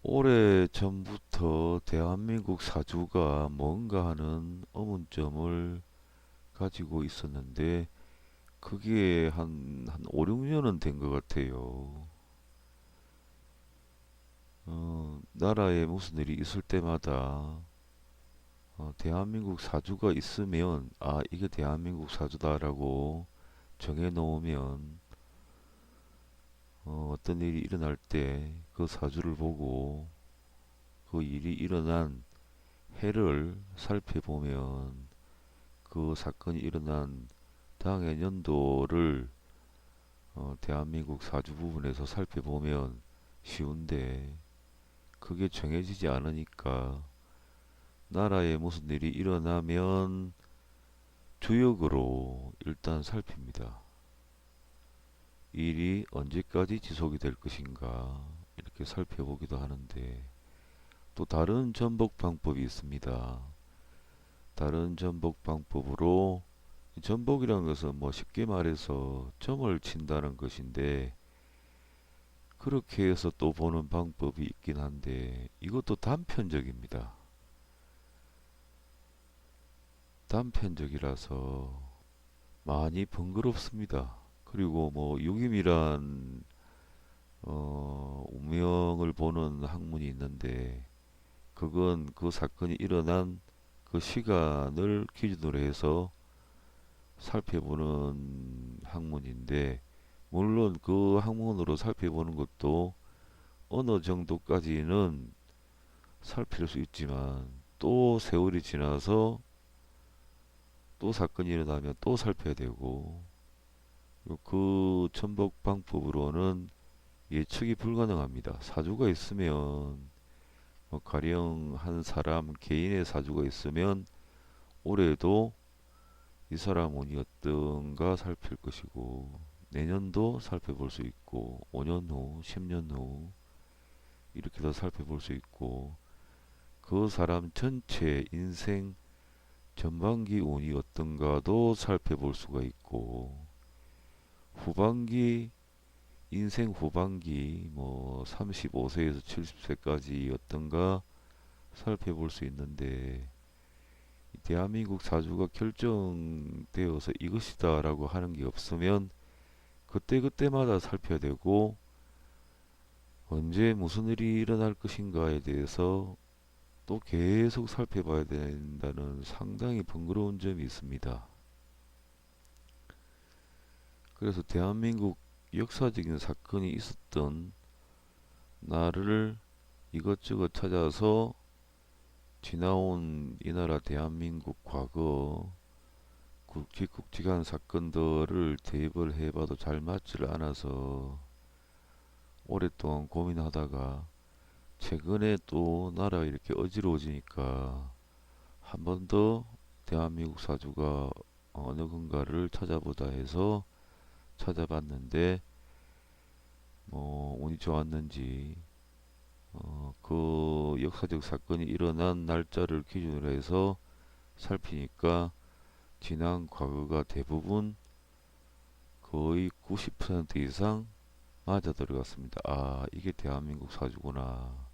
오래 전부터 대한민국 사주가 뭔가 하는 의문점을 가지고 있었는데 그게 한 5, 6년은 된 것 같아요. 나라에 무슨 일이 있을 때마다 대한민국 사주가 있으면 이게 대한민국 사주다라고 정해 놓으면 어떤 일이 일어날 때 그 사주를 보고 그 일이 일어난 해를 살펴보면 그 사건이 일어난 당해 연도를 대한민국 사주 부분에서 살펴보면 쉬운데 그게 정해지지 않으니까 나라에 무슨 일이 일어나면 주역으로 일단 살핍니다. 일이 언제까지 지속이 될 것인가 이렇게 살펴보기도 하는데 또 다른 전복 방법이 있습니다. 다른 전복 방법으로 전복이라는 것은 뭐 쉽게 말해서 점을 친다는 것인데 그렇게 해서 또 보는 방법이 있긴 한데 이것도 단편적입니다. 단편적이라서 많이 번거롭습니다. 그리고 뭐 유기이란 운명을 보는 학문이 있는데 그건 그 사건이 일어난 그 시간을 기준으로 해서 살펴보는 학문인데 물론 그 학문으로 살펴보는 것도 어느 정도까지는 살필 수 있지만 또 세월이 지나서 또 사건이 일어나면 또 살펴야 되고 그 천복 방법으로는 예측이 불가능합니다. 사주가 있으면 뭐 가령 한 사람 개인의 사주가 있으면 올해도 이 사람 운이 어떤가 살필 것이고 내년도 살펴볼 수 있고 5년 후, 10년 후 이렇게도 살펴볼 수 있고 그 사람 전체 인생 전반기 운이 어떤가도 살펴볼 수가 있고 후반기 인생 후반기 뭐 35세에서 70세까지 어떤가 살펴볼 수 있는데 대한민국 사주가 결정되어서 이것이다라고 하는 게 없으면 그때그때마다 살펴야 되고 언제 무슨 일이 일어날 것인가에 대해서 또 계속 살펴봐야 된다는 상당히 번거로운 점이 있습니다. 그래서 대한민국 역사적인 사건이 있었던 날을 이것저것 찾아서 지나온 이 나라 대한민국 과거 굵직굵직한 사건들을 대입을 해봐도 잘 맞지를 않아서 오랫동안 고민하다가 최근에 또 나라가 이렇게 어지러워지니까 한 번 더 대한민국 사주가 어느 건가를 찾아보자 해서 찾아봤는데 뭐 운이 좋았는지 그 역사적 사건이 일어난 날짜를 기준으로 해서 살피니까 지난 과거가 대부분 거의 90% 이상 맞아 들어갔습니다. 이게 대한민국 사주구나.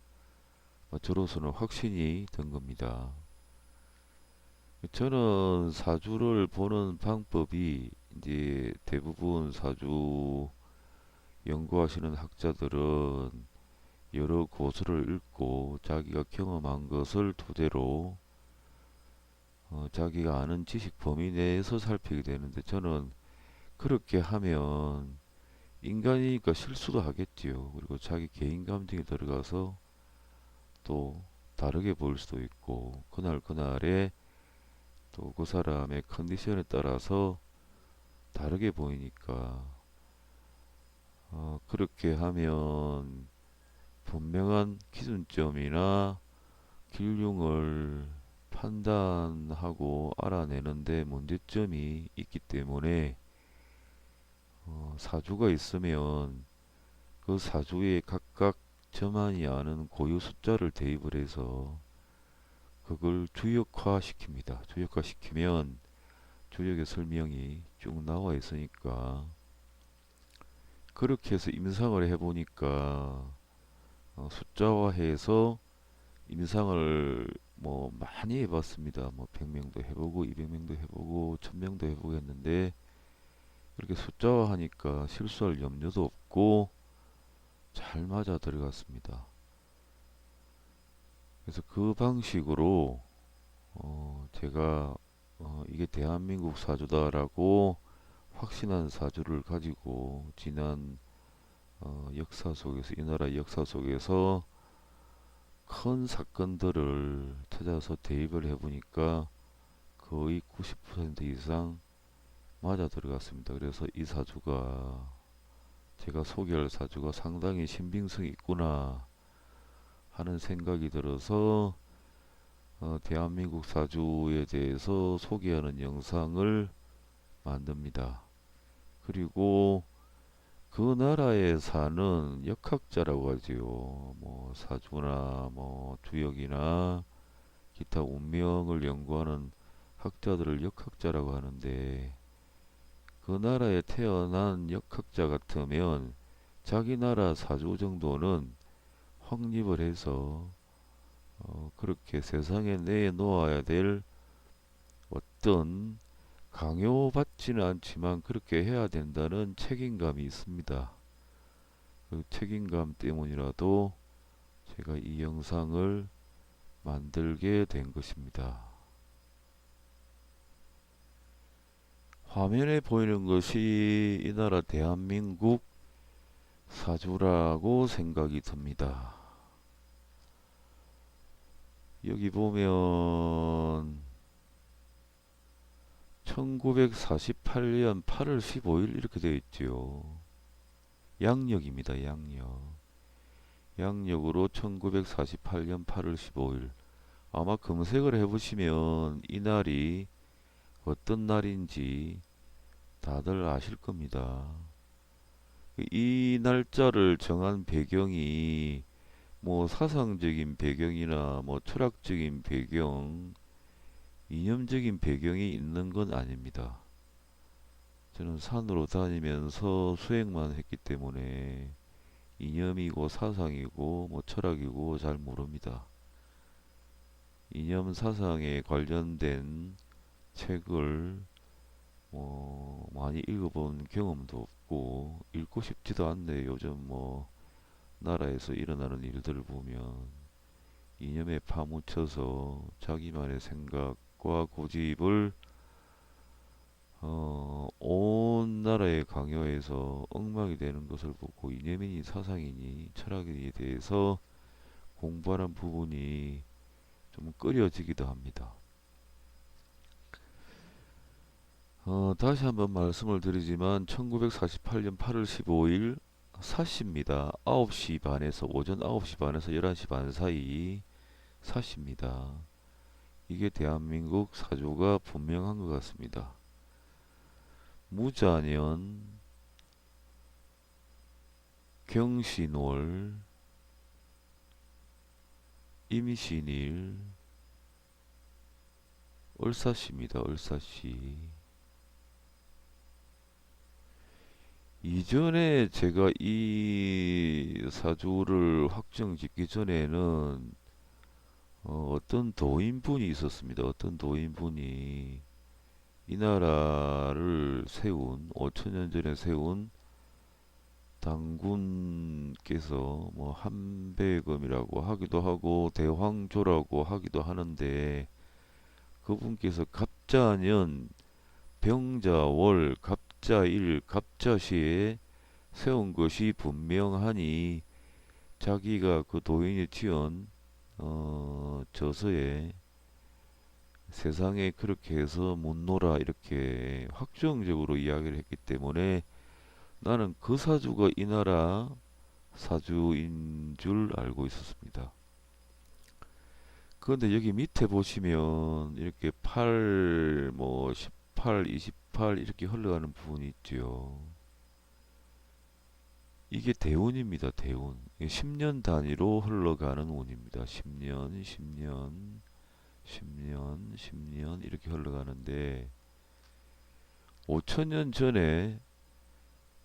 저로서는 확신이 든 겁니다. 저는 사주를 보는 방법이 이제 대부분 사주 연구하시는 학자들은 여러 고서를 읽고 자기가 경험한 것을 토대로 자기가 아는 지식 범위 내에서 살피게 되는데 저는 그렇게 하면 인간이니까 실수도 하겠지요. 그리고 자기 개인 감정에 들어가서 또 다르게 보일 수도 있고 그날 그날의 또 그 사람의 컨디션에 따라서 다르게 보이니까 그렇게 하면 분명한 기준점이나 길흉을 판단하고 알아내는데 문제점이 있기 때문에 사주가 있으면 그 사주에 각각 저만이 아는 고유 숫자를 대입을 해서 그걸 주역화 시킵니다. 주역화 시키면 주역의 설명이 쭉 나와 있으니까 그렇게 해서 임상을 해보니까 숫자화해서 임상을 많이 해봤습니다. 100명도 해보고 200명도 해보고 1000명도 해보고 했는데 이렇게 숫자화하니까 실수할 염려도 없고 잘 맞아 들어갔습니다. 그래서 그 방식으로 제가 이게 대한민국 사주다라고 확신한 사주를 가지고 지난 역사 속에서 이 나라 역사 속에서 큰 사건들을 찾아서 대입을 해보니까 거의 90% 이상 맞아 들어갔습니다. 그래서 이 사주가 제가 소개할 사주가 상당히 신빙성이 있구나 하는 생각이 들어서 대한민국 사주에 대해서 소개하는 영상을 만듭니다. 그리고 그 나라에 사는 역학자라고 하지요. 사주나 주역이나 기타 운명을 연구하는 학자들을 역학자라고 하는데 그 나라에 태어난 역학자 같으면 자기 나라 사주 정도는 확립을 해서 그렇게 세상에 내놓아야 될 어떤 강요받지는 않지만 그렇게 해야 된다는 책임감이 있습니다. 그 책임감 때문이라도 제가 이 영상을 만들게 된 것입니다. 화면에 보이는 것이 이 나라 대한민국 사주라고 생각이 듭니다. 여기 보면 1948년 8월 15일 이렇게 되어 있지요. 양력입니다. 양력으로 1948년 8월 15일. 아마 검색을 해보시면 이 날이 어떤 날인지 다들 아실 겁니다. 이 날짜를 정한 배경이 사상적인 배경이나 철학적인 배경, 이념적인 배경이 있는 건 아닙니다. 저는 산으로 다니면서 수행만 했기 때문에 이념이고 사상이고 철학이고 잘 모릅니다. 이념 사상에 관련된 책을 많이 읽어본 경험도 없고 읽고 싶지도 않네요. 요즘 나라에서 일어나는 일들을 보면 이념에 파묻혀서 자기만의 생각과 고집을 온 나라에 강요해서 엉망이 되는 것을 보고 이념이니 사상이니 철학에 대해서 공부하는 부분이 좀 꺼려지기도 합니다. 다시 한번 말씀을 드리지만 1948년 8월 15일 사시입니다. 9시 반에서 오전 9시 반에서 11시 반 사이 사시입니다. 이게 대한민국 사주가 분명한 것 같습니다. 무자년, 경신월, 임신일, 을사시입니다. 을사시. 이전에 제가 이 사주를 확정짓기 전에는 어떤 도인분이 있었습니다. 어떤 도인분이 이 나라를 세운 5천년 전에 세운 당군께서 한배검이라고 하기도 하고 대황조라고 하기도 하는데 그분께서 갑자년 병자월 갑자일 갑자시에 세운 것이 분명하니 자기가 그 도인이 지은 저서에 세상에 그렇게 해서 못 놀아 이렇게 확정적으로 이야기를 했기 때문에 나는 그 사주가 이 나라 사주인 줄 알고 있었습니다. 그런데 여기 밑에 보시면 이렇게 8, 18, 28 이렇게 흘러가는 부분이 있죠. 이게 대운입니다. 대운. 10년 단위로 흘러가는 운입니다. 10년, 10년, 10년, 10년 이렇게 흘러가는데 5천년 전에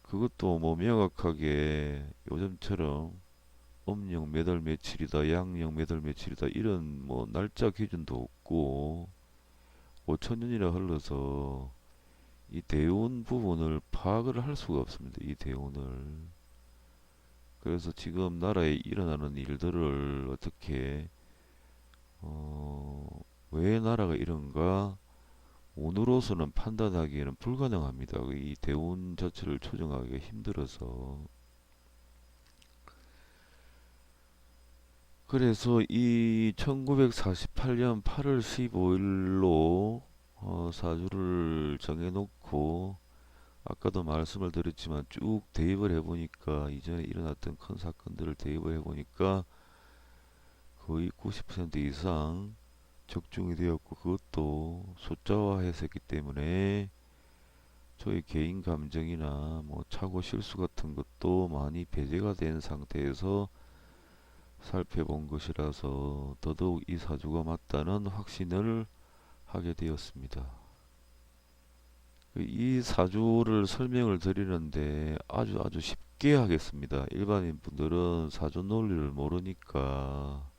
그것도 명확하게 요즘처럼 음력 몇 월 며칠이다, 양력 몇 월 며칠이다 이런 뭐 날짜 기준도 없고 5천년이나 흘러서 이 대운 부분을 파악을 할 수가 없습니다. 이 대운을. 그래서 지금 나라에 일어나는 일들을 어떻게 왜 나라가 이런가 오늘로서는 판단하기에는 불가능합니다. 이 대운 자체를 추정하기가 힘들어서. 그래서 이 1948년 8월 15일로 사주를 정해놓고 아까도 말씀을 드렸지만 쭉 대입을 해보니까 이전에 일어났던 큰 사건들을 대입을 해보니까 거의 90% 이상 적중이 되었고 그것도 숫자화해서 했기 때문에 저희 개인 감정이나 뭐 착오 실수 같은 것도 많이 배제가 된 상태에서 살펴본 것이라서 더더욱 이 사주가 맞다는 확신을 하게 되었습니다. 이 사주를 설명을 드리는데 아주 쉽게 하겠습니다. 일반인 분들은 사주 논리를 모르니까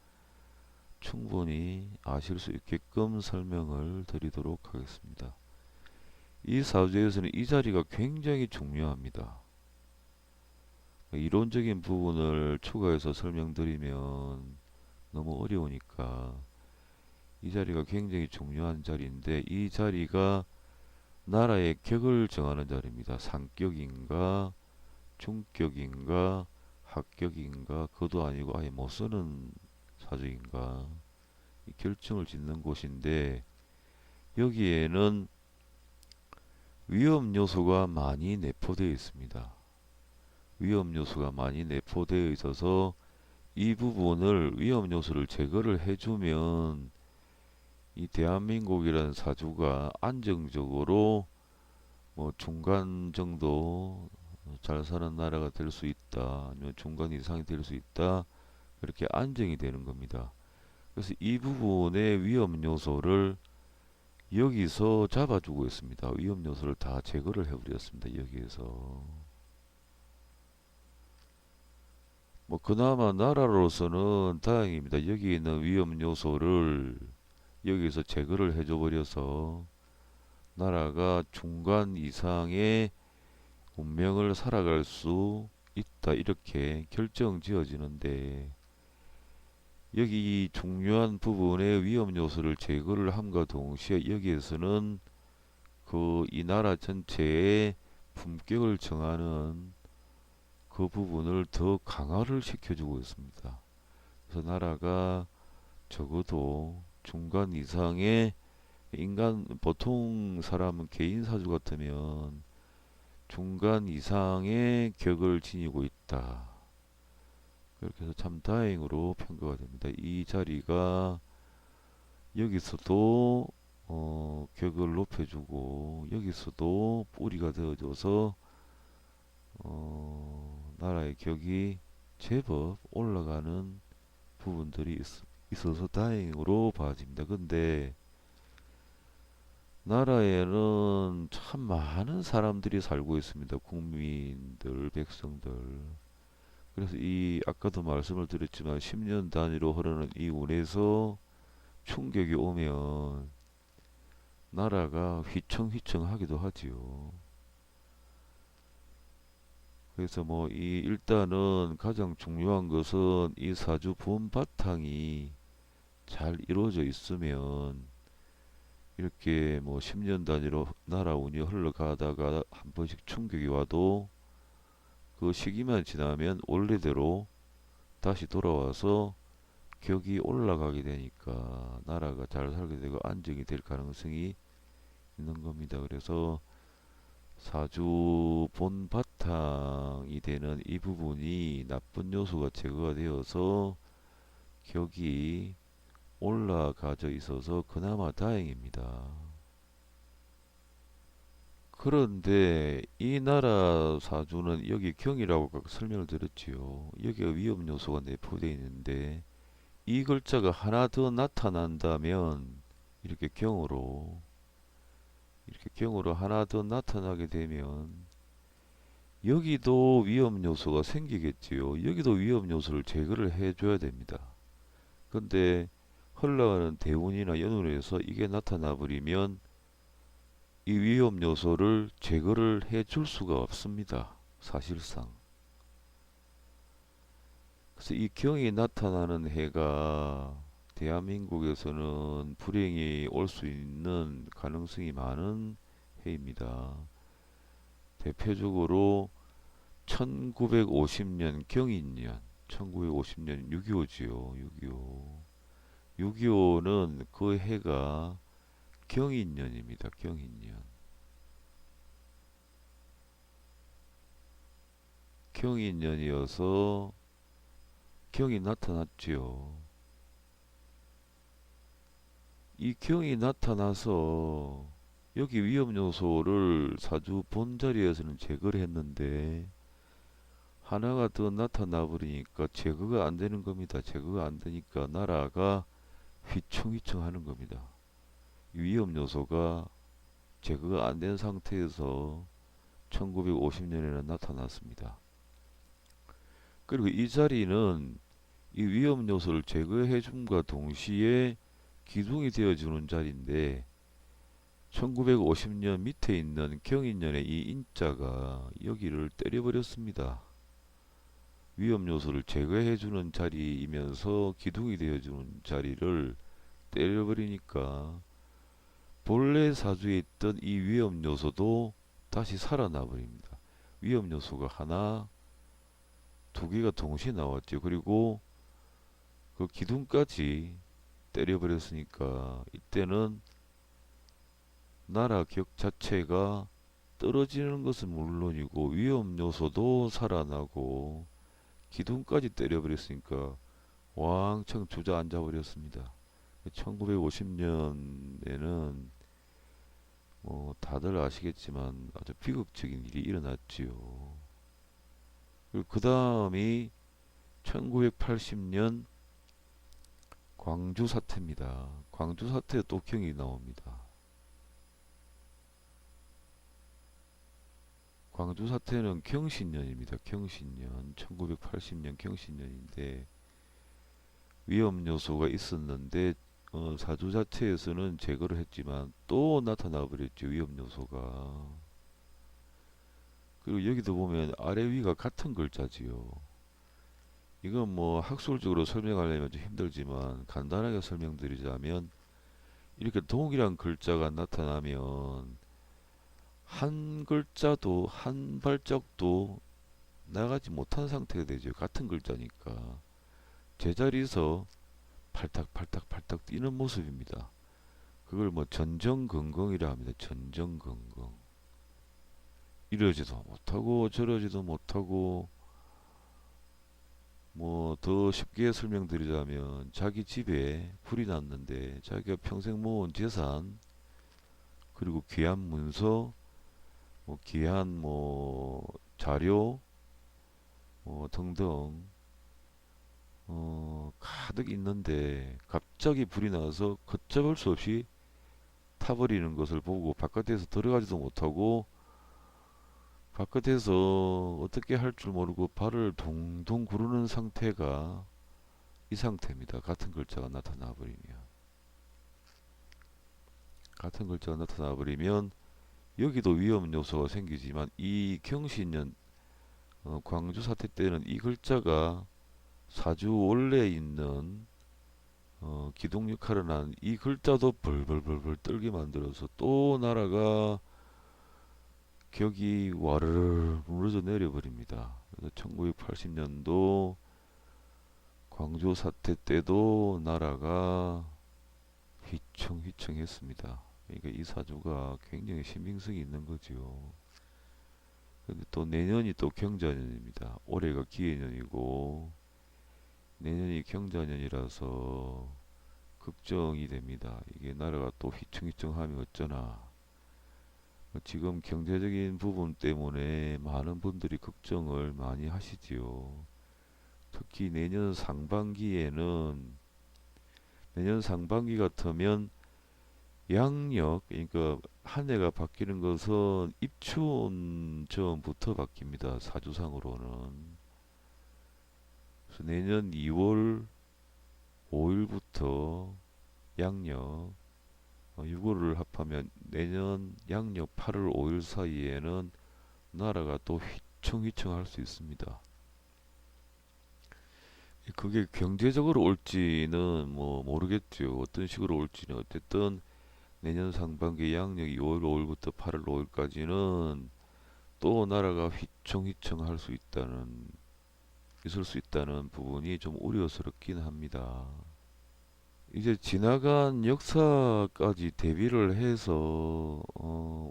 충분히 아실 수 있게끔 설명을 드리도록 하겠습니다. 이 사주에서는 이 자리가 굉장히 중요합니다. 이론적인 부분을 추가해서 설명드리면 너무 어려우니까 이 자리가 굉장히 중요한 자리인데 이 자리가 나라의 격을 정하는 자리입니다. 상격인가 중격인가 합격인가 그도 아니고 아예 못 쓰는 사주인가 이 결정을 짓는 곳인데 여기에는 위험 요소가 많이 내포되어 있습니다. 위험 요소가 많이 내포되어 있어서 이 부분을 위험 요소를 제거를 해주면 이 대한민국이라는 사주가 안정적으로 뭐 중간 정도 잘 사는 나라가 될 수 있다. 아니면 중간 이상이 될 수 있다. 그렇게 안정이 되는 겁니다. 그래서 이 부분의 위험 요소를 여기서 잡아주고 있습니다. 위험 요소를 다 제거를 해버렸습니다. 여기에서. 뭐 그나마 나라로서는 다행입니다. 여기 있는 위험 요소를 여기서 제거를 해줘 버려서 나라가 중간 이상의 운명을 살아갈 수 있다 이렇게 결정 지어지는데 여기 중요한 부분의 위험 요소를 제거를 함과 동시에 여기에서는 그 이 나라 전체의 품격을 정하는 그 부분을 더 강화를 시켜주고 있습니다. 그래서 나라가 적어도 중간 이상의 인간 보통 사람은 개인 사주 같으면 중간 이상의 격을 지니고 있다. 그렇게 해서 참 다행으로 평가가 됩니다. 이 자리가 여기서도 격을 높여주고 여기서도 뿌리가 되어줘서 나라의 격이 제법 올라가는 부분들이 있어서 다행으로 봐집니다. 근데 나라에는 참 많은 사람들이 살고 있습니다. 국민들, 백성들. 그래서 이 아까도 말씀을 드렸지만 10년 단위로 흐르는 이 운에서 충격이 오면 나라가 휘청휘청하기도 하지요. 그래서 뭐 이 일단은 가장 중요한 것은 이 사주 본 바탕이 잘 이루어져 있으면 이렇게 뭐 10년 단위로 나라 운이 흘러가다가 한 번씩 충격이 와도 그 시기만 지나면 원래대로 다시 돌아와서 격이 올라가게 되니까 나라가 잘 살게 되고 안정이 될 가능성이 있는 겁니다. 그래서 사주 본 바탕이 되는 이 부분이 나쁜 요소가 제거가 되어서 격이 올라가져 있어서 그나마 다행입니다. 그런데 이 나라 사주는 여기 경이라고 설명을 드렸지요. 여기가 위험 요소가 내포되어 있는데 이 글자가 하나 더 나타난다면 이렇게 경으로 하나 더 나타나게 되면 여기도 위험 요소가 생기겠지요. 여기도 위험 요소를 제거를 해줘야 됩니다. 근데 흘러가는 대운이나 연운에서 이게 나타나 버리면 이 위험 요소를 제거를 해줄 수가 없습니다. 사실상. 그래서 이 경이 나타나는 해가 대한민국에서는 불행이 올 수 있는 가능성이 많은 해입니다. 대표적으로 1950년 경인년, 1950년 6.25지요. 6.25. 6.25는 그 해가 경인년입니다. 경인년. 경인년이어서 경이 나타났지요. 이 경이 나타나서 여기 위험 요소를 사주 본자리에서는 제거를 했는데 하나가 더 나타나 버리니까 제거가 안 되는 겁니다. 제거가 안 되니까 나라가 휘청휘청 하는 겁니다. 위험 요소가 제거가 안 된 상태에서 1950년에는 나타났습니다. 그리고 이 자리는 이 위험 요소를 제거해 줌과 동시에 기둥이 되어주는 자리인데 1950년 밑에 있는 경인년의 이 인자가 여기를 때려버렸습니다. 위험 요소를 제거해주는 자리이면서 기둥이 되어주는 자리를 때려버리니까 본래 사주에 있던 이 위험 요소도 다시 살아나 버립니다. 위험 요소가 하나, 두 개가 동시에 나왔죠. 그리고 그 기둥까지 때려버렸으니까 이때는 나라 격 자체가 떨어지는 것은 물론이고 위험 요소도 살아나고 기둥까지 때려버렸으니까 왕창 주저앉아 버렸습니다. 1950년에는 뭐 다들 아시겠지만 아주 비극적인 일이 일어났지요. 그리고 그 다음이 1980년 광주 사태입니다. 광주 사태에 또 경이 나옵니다. 광주 사태는 경신년입니다. 경신년 1980년 경신년인데 위험 요소가 있었는데 사주 자체에서는 제거를 했지만 또 나타나 버렸죠. 위험 요소가. 그리고 여기도 보면 아래 위가 같은 글자지요. 이건 뭐 학술적으로 설명하려면 좀 힘들지만 간단하게 설명드리자면 이렇게 동일한 글자가 나타나면 한 글자도 한 발짝도 나가지 못한 상태가 되죠. 같은 글자니까 제자리에서 팔딱팔딱팔딱 뛰는 모습입니다. 그걸 뭐 전전긍긍이라 합니다. 전전긍긍. 이러지도 못하고 저러지도 못하고 뭐 더 쉽게 설명드리자면 자기 집에 불이 났는데 자기가 평생 모은 재산 그리고 귀한 문서 뭐 귀한 뭐 자료 등등 가득 있는데 갑자기 불이 나서 걷잡을 수 없이 타버리는 것을 보고 바깥에서 들어가지도 못하고 바깥에서 어떻게 할 줄 모르고 발을 동동 구르는 상태가 이 상태입니다. 같은 글자가 나타나 버리면 여기도 위험 요소가 생기지만 이 경신년 광주 사태 때는 이 글자가 사주 원래 있는 기둥 역할을 한 이 글자도 벌벌벌벌 떨게 만들어서 또 나라가 격이 와르르 무너져 내려버립니다. 그래서 1980년도 광주 사태 때도 나라가 휘청휘청했습니다. 그러니까 이 사주가 굉장히 신빙성이 있는 거지요. 근데 또 내년이 또 경자년입니다. 올해가 기해년이고 내년이 경자년이라서 걱정이 됩니다. 이게 나라가 또 휘청휘청하면 어쩌나. 지금 경제적인 부분 때문에 많은 분들이 걱정을 많이 하시지요. 특히 내년 상반기 같으면 양력, 그러니까 한 해가 바뀌는 것은 입춘 전부터 바뀝니다. 사주상으로는. 그래서 내년 2월 5일부터 양력 6월을 합하면 내년 양력 8월 5일 사이에는 나라가 또 휘청휘청 할 수 있습니다. 그게 경제적으로 올지는 뭐 모르겠죠. 어떤 식으로 올지는 어쨌든 내년 상반기 양력 2월 5일부터 8월 5일까지는 또 나라가 휘청휘청 할 수 있다는 있을 수 있다는 부분이 좀 우려스럽긴 합니다. 이제 지나간 역사까지 대비를 해서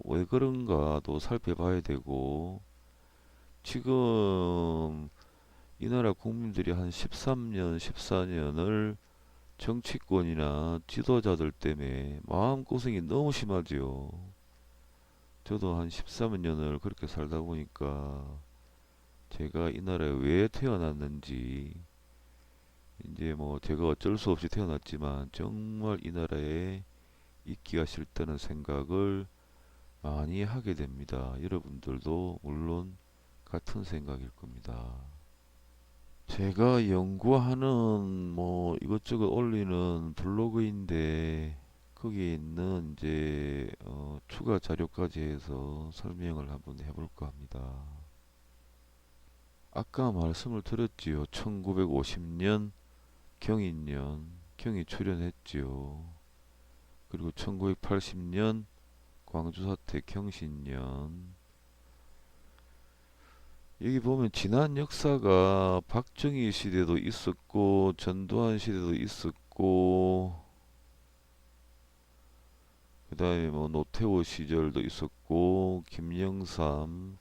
왜 그런가도 살펴봐야 되고 지금 이 나라 국민들이 한 13년, 14년을 정치권이나 지도자들 때문에 마음고생이 너무 심하지요. 저도 한 13년을 그렇게 살다 보니까 제가 이 나라에 왜 태어났는지 이제 뭐 제가 어쩔 수 없이 태어났지만 정말 이 나라에 있기가 싫다는 생각을 많이 하게 됩니다. 여러분들도 물론 같은 생각일 겁니다. 제가 연구하는 뭐 이것저것 올리는 블로그인데 거기에 있는 이제 추가 자료까지 해서 설명을 한번 해볼까 합니다. 아까 말씀을 드렸지요. 1950년 경인년 경이 출현했지요. 그리고 1980년 광주사태 경신년. 여기 보면 지난 역사가 박정희 시대도 있었고 전두환 시대도 있었고 그 다음에 뭐 노태우 시절도 있었고 김영삼,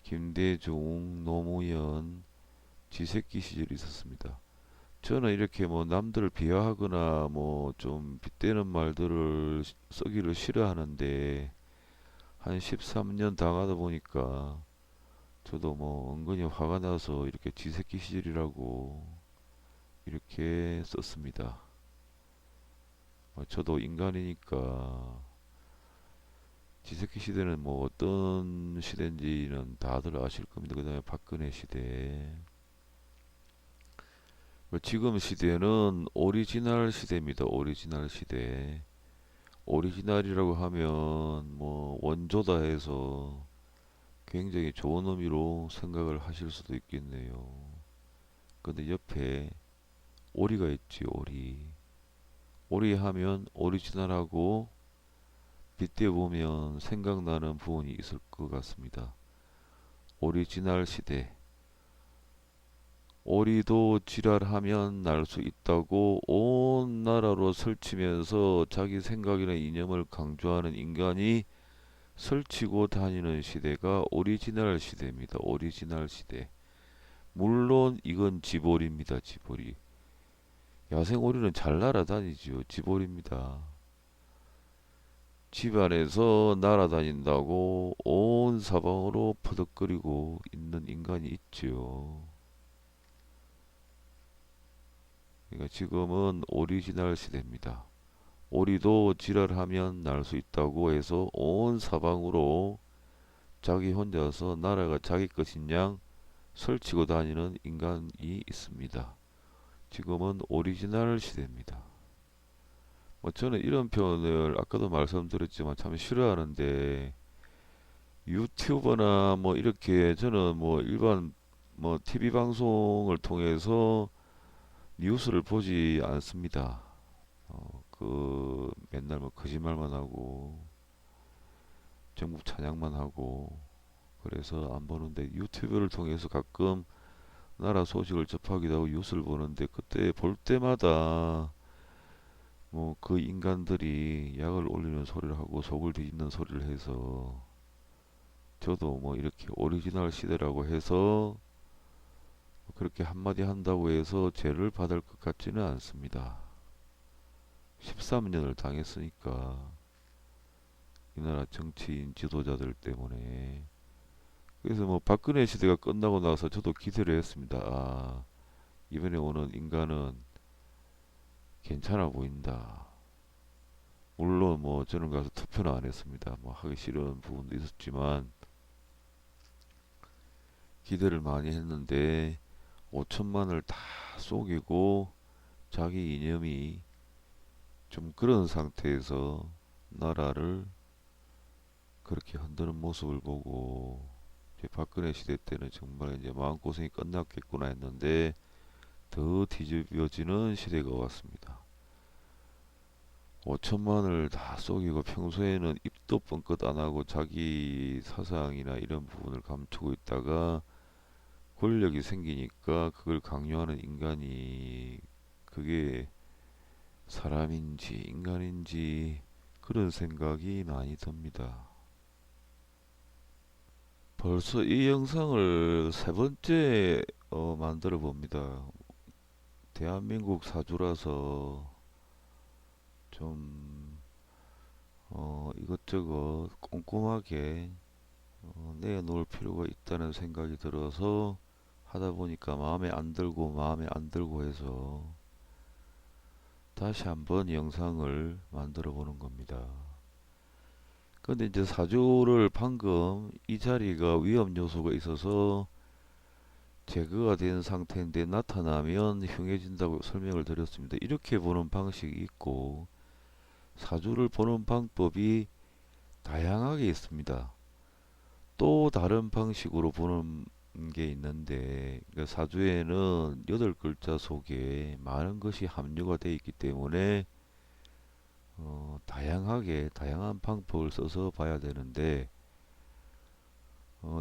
김대중, 노무현, 지새끼 시절이 있었습니다. 저는 이렇게 뭐 남들을 비하하거나 뭐 좀 빗대는 말들을 쓰기를 싫어하는데 한 13년 당하다 보니까 저도 뭐 은근히 화가 나서 이렇게 지새끼 시절이라고 이렇게 썼습니다. 저도 인간이니까 지새끼 시대는 뭐 어떤 시대인지는 다들 아실 겁니다. 그 다음에 박근혜 시대. 지금 시대는 오리지널 시대입니다. 오리지널 시대. 오리지널이라고 하면 뭐 원조다 해서 굉장히 좋은 의미로 생각을 하실 수도 있겠네요. 근데 옆에 오리가 있지, 오리. 오리 하면 오리지널하고 빗대 보면 생각나는 부분이 있을 것 같습니다. 오리지널 시대. 오리도 지랄하면 날 수 있다고 온 나라로 설치면서 자기 생각이나 이념을 강조하는 인간이 설치고 다니는 시대가 오리지널 시대입니다. 오리지널 시대. 물론 이건 지볼입니다. 지볼이. 야생 오리는 잘 날아다니지요. 지볼입니다. 집 안에서 날아다닌다고 온 사방으로 퍼덕거리고 있는 인간이 있지요. 그러니까 지금은 오리지널 시대입니다. 오리도 지랄하면 날 수 있다고 해서 온 사방으로 자기 혼자서 나라가 자기 것인 양 설치고 다니는 인간이 있습니다. 지금은 오리지널 시대입니다. 저는 이런 표현을 아까도 말씀드렸지만 참 싫어하는데 유튜버나 뭐 이렇게 저는 뭐 일반 뭐 TV 방송을 통해서 뉴스를 보지 않습니다. 그 맨날 뭐 거짓말만 하고 정부 찬양만 하고 그래서 안 보는데 유튜브를 통해서 가끔 나라 소식을 접하기도 하고 뉴스를 보는데 그때 볼 때마다 뭐 그 인간들이 약을 올리는 소리를 하고 속을 뒤집는 소리를 해서 저도 뭐 이렇게 오리지널 시대라고 해서 그렇게 한마디 한다고 해서 죄를 받을 것 같지는 않습니다. 13년을 당했으니까 이 나라 정치인 지도자들 때문에. 그래서 뭐 박근혜 시대가 끝나고 나서 저도 기대를 했습니다. 아, 이번에 오는 인간은 괜찮아 보인다. 물론 뭐 저는 가서 투표는 안 했습니다. 뭐 하기 싫은 부분도 있었지만 기대를 많이 했는데 5천만을 다 쏘기고 자기 이념이 좀 그런 상태에서 나라를 그렇게 흔드는 모습을 보고 이제 박근혜 시대 때는 정말 이제 마음고생이 끝났겠구나 했는데 더 뒤집어지는 시대가 왔습니다. 5천만을 다 쏘기고 평소에는 입도 뻥끗 안 하고 자기 사상이나 이런 부분을 감추고 있다가 권력이 생기니까 그걸 강요하는 인간이 그게 사람인지 인간인지 그런 생각이 많이 듭니다. 벌써 이 영상을 세 번째 만들어 봅니다. 대한민국 사주라서 좀 이것저것 꼼꼼하게 내어놓을 필요가 있다는 생각이 들어서 하다 보니까 마음에 안 들고 해서 다시 한번 영상을 만들어 보는 겁니다. 근데 이제 사주를 방금 이 자리가 위험 요소가 있어서 제거가 된 상태인데 나타나면 흉해진다고 설명을 드렸습니다. 이렇게 보는 방식이 있고 사주를 보는 방법이 다양하게 있습니다. 또 다른 방식으로 보는 게 있는데 그러니까 사주에는 8글자 속에 많은 것이 함유가 되어 있기 때문에 다양한 방법을 써서 봐야 되는데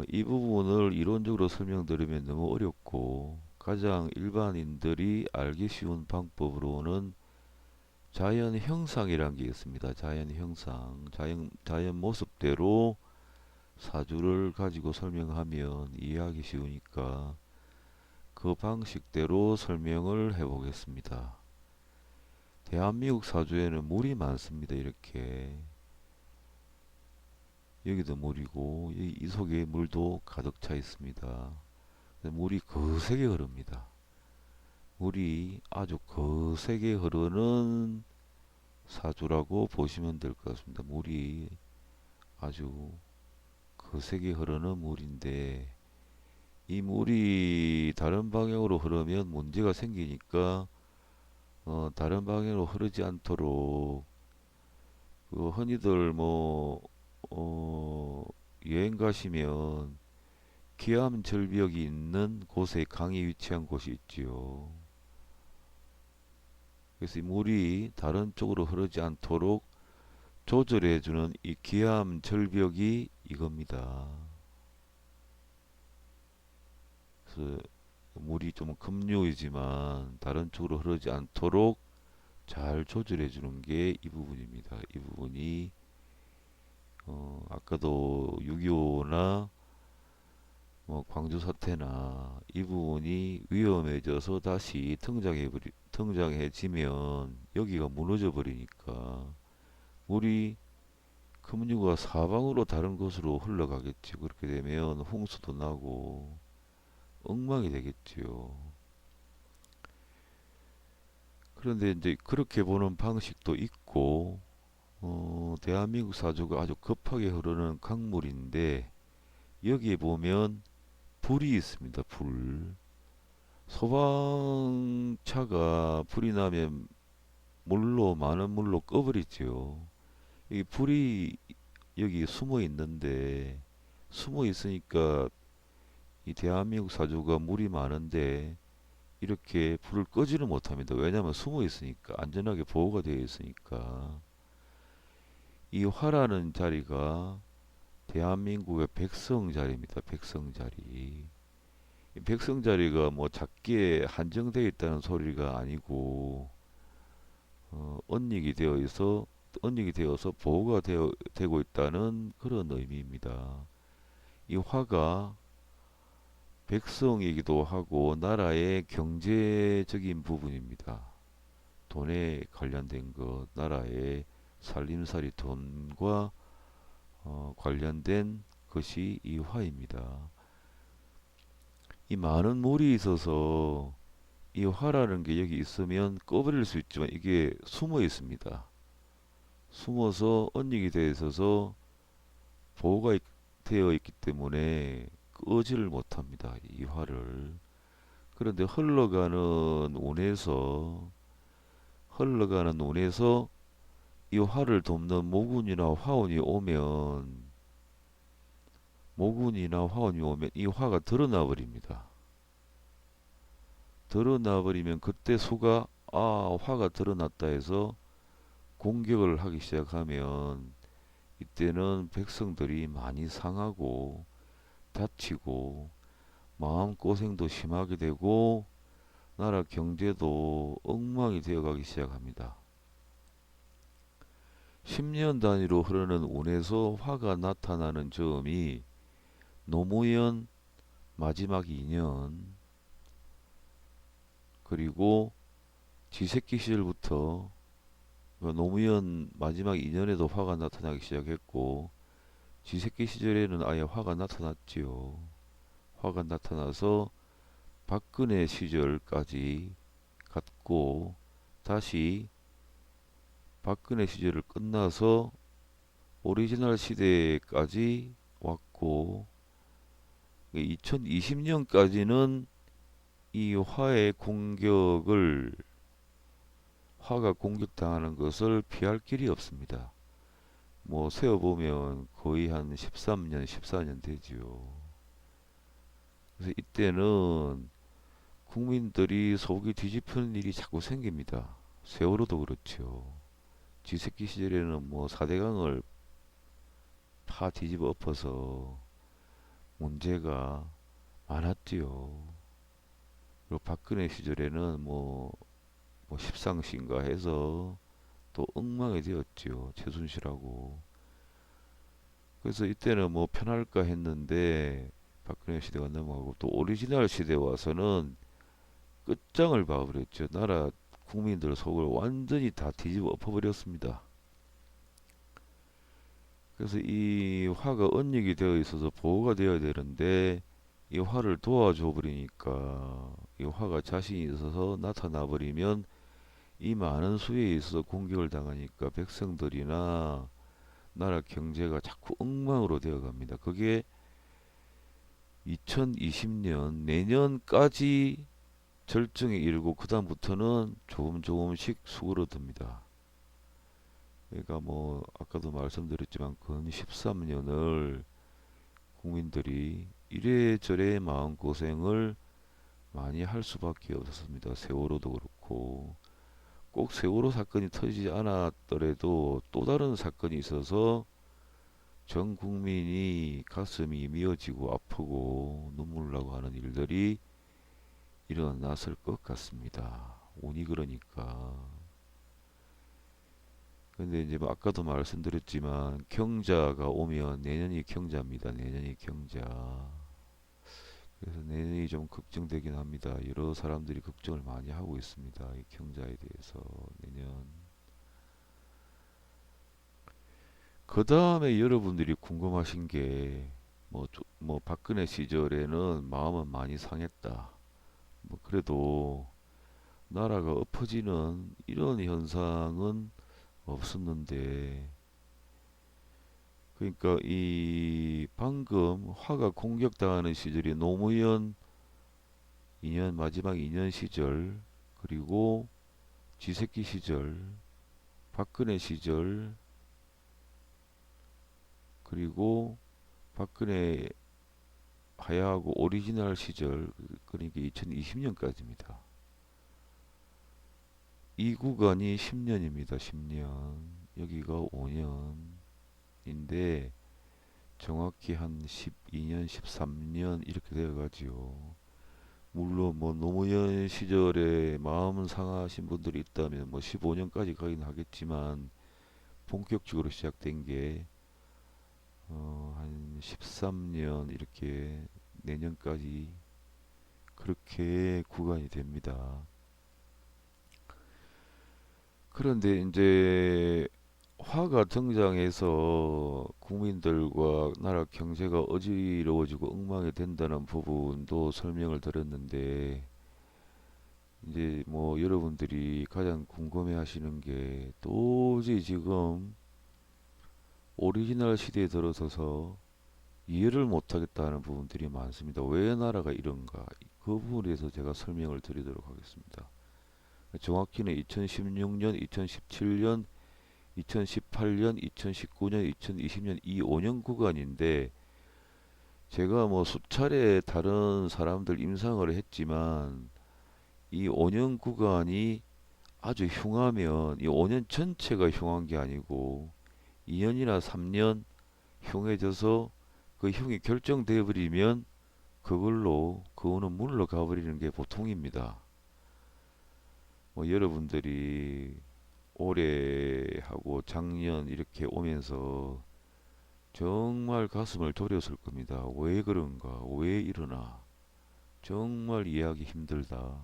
이 부분을 이론적으로 설명드리면 너무 어렵고 가장 일반인들이 알기 쉬운 방법으로는 자연 형상이란 게 있습니다. 자연 형상, 자연 모습대로 사주를 가지고 설명하면 이해하기 쉬우니까 그 방식대로 설명을 해보겠습니다. 대한민국 사주에는 물이 많습니다. 이렇게 여기도 물이고 이 속에 물도 가득 차 있습니다. 물이 거세게 흐릅니다. 물이 아주 거세게 흐르는 사주라고 보시면 될 것 같습니다. 물이 아주 거세게 흐르는 물인데 이 물이 다른 방향으로 흐르면 문제가 생기니까 다른 방향으로 흐르지 않도록 그 흔히들 뭐 여행 가시면 기암 절벽이 있는 곳에 강이 위치한 곳이 있지요. 그래서 이 물이 다른 쪽으로 흐르지 않도록 조절해주는 이 기암 절벽이 이겁니다. 그래서 물이 좀 급류이지만 다른 쪽으로 흐르지 않도록 잘 조절해 주는 게 이 부분입니다. 이 부분이 아까도 6.25나 뭐 광주 사태나 이 부분이 위험해져서 다시 등장해지면 여기가 무너져 버리니까 물이 급류가 사방으로 다른 곳으로 흘러가겠죠. 그렇게 되면 홍수도 나고 엉망이 되겠지요. 그런데 이제 그렇게 보는 방식도 있고, 대한민국 사주가 아주 급하게 흐르는 강물인데, 여기에 보면 불이 있습니다. 불. 소방차가 불이 나면 많은 물로 꺼버리죠. 이 불이 여기 숨어 있는데, 숨어 있으니까 이 대한민국 사주가 물이 많은데, 이렇게 불을 끄지는 못합니다. 왜냐하면 숨어 있으니까 안전하게 보호가 되어 있으니까 이 화라는 자리가 대한민국의 백성 자리입니다. 백성 자리. 이 백성 자리가 뭐 작게 한정되어 있다는 소리가 아니고 언익이 되어서 보호가 되고 있다는 그런 의미입니다. 이 화가 백성이기도 하고 나라의 경제적인 부분입니다. 돈에 관련된 것, 나라의 살림살이 돈과 관련된 것이 이 화입니다. 이 많은 물이 있어서 이 화라는 게 여기 있으면 꺼버릴 수 있지만 이게 숨어 있습니다. 숨어서 언익이 되어 있어서 보호가 되어 있기 때문에 끄지를 못합니다. 이 화를. 그런데 흘러가는 운에서 이 화를 돕는 모군이나 화원이 오면 이 화가 드러나 버립니다. 드러나 버리면 그때 수가 화가 드러났다 해서 공격을 하기 시작하면 이때는 백성들이 많이 상하고 다치고 마음고생도 심하게 되고 나라 경제도 엉망이 되어가기 시작합니다. 10년 단위로 흐르는 운에서 화가 나타나는 점이 노무현 마지막 2년 그리고 지새끼 시절부터 노무현 마지막 2년에도 화가 나타나기 시작했고 지새끼 시절에는 아예 화가 나타났지요. 화가 나타나서 박근혜 시절까지 갔고 다시 박근혜 시절을 끝나서 오리지널 시대까지 왔고 2020년까지는 이 화가 공격당하는 것을 피할 길이 없습니다. 뭐 세어보면 거의 한 13년, 14년 되지요. 그래서 이때는 국민들이 속이 뒤집히는 일이 자꾸 생깁니다. 세월호도 그렇죠. 쥐새끼 시절에는 뭐 4대강을 파 뒤집어 엎어서 문제가 많았지요. 그리고 박근혜 시절에는 뭐 십상시인가 해서 또 엉망이 되었지요. 최순실하고. 그래서 이때는 뭐 편할까 했는데 박근혜 시대가 넘어가고 또 오리지널 시대 와서는 끝장을 봐버렸죠. 나라 국민들 속을 완전히 다 뒤집어 엎어버렸습니다. 그래서 이 화가 언익이 되어 있어서 보호가 되어야 되는데 이 화를 도와줘 버리니까 이 화가 자신이 있어서 나타나 버리면 이 많은 수에 있어서 공격을 당하니까 백성들이나 나라 경제가 자꾸 엉망으로 되어 갑니다. 그게 2020년 내년까지 절정에 이르고 그다음부터는 조금씩 수그러듭니다. 그러니까 뭐 아까도 말씀드렸지만 근 13년을 국민들이 이래저래 마음고생을 많이 할 수밖에 없었습니다. 세월호도 그렇고 꼭 세월호 사건이 터지지 않았더라도 또 다른 사건이 있어서 전 국민이 가슴이 미어지고 아프고 눈물 나고 하는 일들이 일어났을 것 같습니다. 운이 그러니까. 근데 이제 뭐 아까도 말씀드렸지만 경자가 오면 내년이 경자입니다. 내년이 경자. 그래서 내년이 좀 걱정되긴 합니다. 여러 사람들이 걱정을 많이 하고 있습니다. 이 경자에 대해서 내년. 그 다음에 여러분들이 궁금하신 게 뭐 박근혜 시절에는 마음은 많이 상했다. 뭐 그래도 나라가 엎어지는 이런 현상은 없었는데 그러니까 이 방금 화가 공격당하는 시절이 노무현 2년 마지막 2년 시절 그리고 쥐새끼 시절 박근혜 시절 그리고 박근혜 하야하고 오리지널 시절 그러니까 2020년까지입니다. 이 구간이 10년입니다. 10년 여기가 5년인데 정확히 한 12년 13년 이렇게 되어가지요. 물론 뭐 노무현 시절에 마음은 상하신 분들이 있다면 뭐 15년까지 가긴 하겠지만 본격적으로 시작된 게 한 13년 이렇게 내년까지 그렇게 구간이 됩니다. 그런데 이제 화가 등장해서 국민들과 나라 경제가 어지러워지고 엉망이 된다는 부분도 설명을 드렸는데 이제 뭐 여러분들이 가장 궁금해 하시는 게 도저히 지금 오리지널 시대에 들어서서 이해를 못하겠다는 부분들이 많습니다. 왜 나라가 이런가? 그 부분에 대해서 제가 설명을 드리도록 하겠습니다. 정확히는 2016년, 2017년, 2018년, 2019년, 2020년 이 5년 구간인데 제가 뭐 수차례 다른 사람들 임상을 했지만 이 5년 구간이 아주 흉하면 이 5년 전체가 흉한 게 아니고 2년이나 3년 흉해져서 그 흉이 결정돼 버리면 그걸로 그거는 물러가 버리는 게 보통입니다. 뭐 여러분들이 올해하고 작년 이렇게 오면서 정말 가슴을 졸였을 겁니다. 왜 그런가? 왜 이러나? 정말 이해하기 힘들다.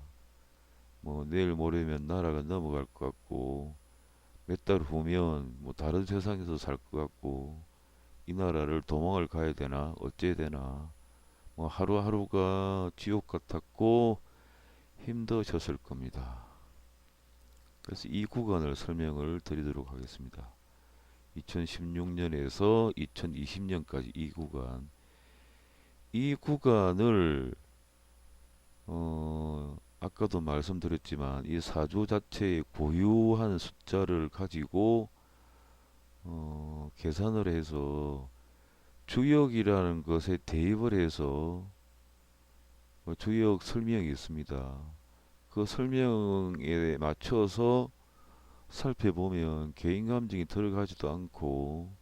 뭐 내일 모레면 나라가 넘어갈 것 같고 몇 달 후면 뭐 다른 세상에서 살 것 같고 이 나라를 도망을 가야 되나 어째야 되나 뭐 하루하루가 지옥 같았고 힘드셨을 겁니다. 그래서 이 구간을 설명을 드리도록 하겠습니다. 2016년에서 2020년까지 이 구간을 아까도 말씀드렸지만 이 사주 자체의 고유한 숫자를 가지고 계산을 해서 주역이라는 것에 대입을 해서 주역 설명이 있습니다. 그 설명에 맞춰서 살펴보면 개인 감정이 들어가지도 않고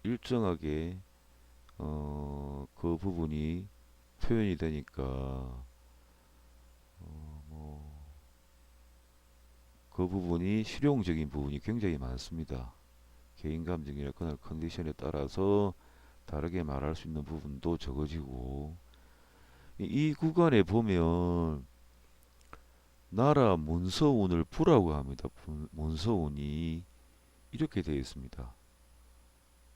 일정하게 그 부분이 표현이 되니까 그 부분이 실용적인 부분이 굉장히 많습니다. 개인 감정이나 그날 컨디션에 따라서 다르게 말할 수 있는 부분도 적어지고 이 구간에 보면 나라 문서운을 부라고 합니다. 문서운이 이렇게 되어 있습니다.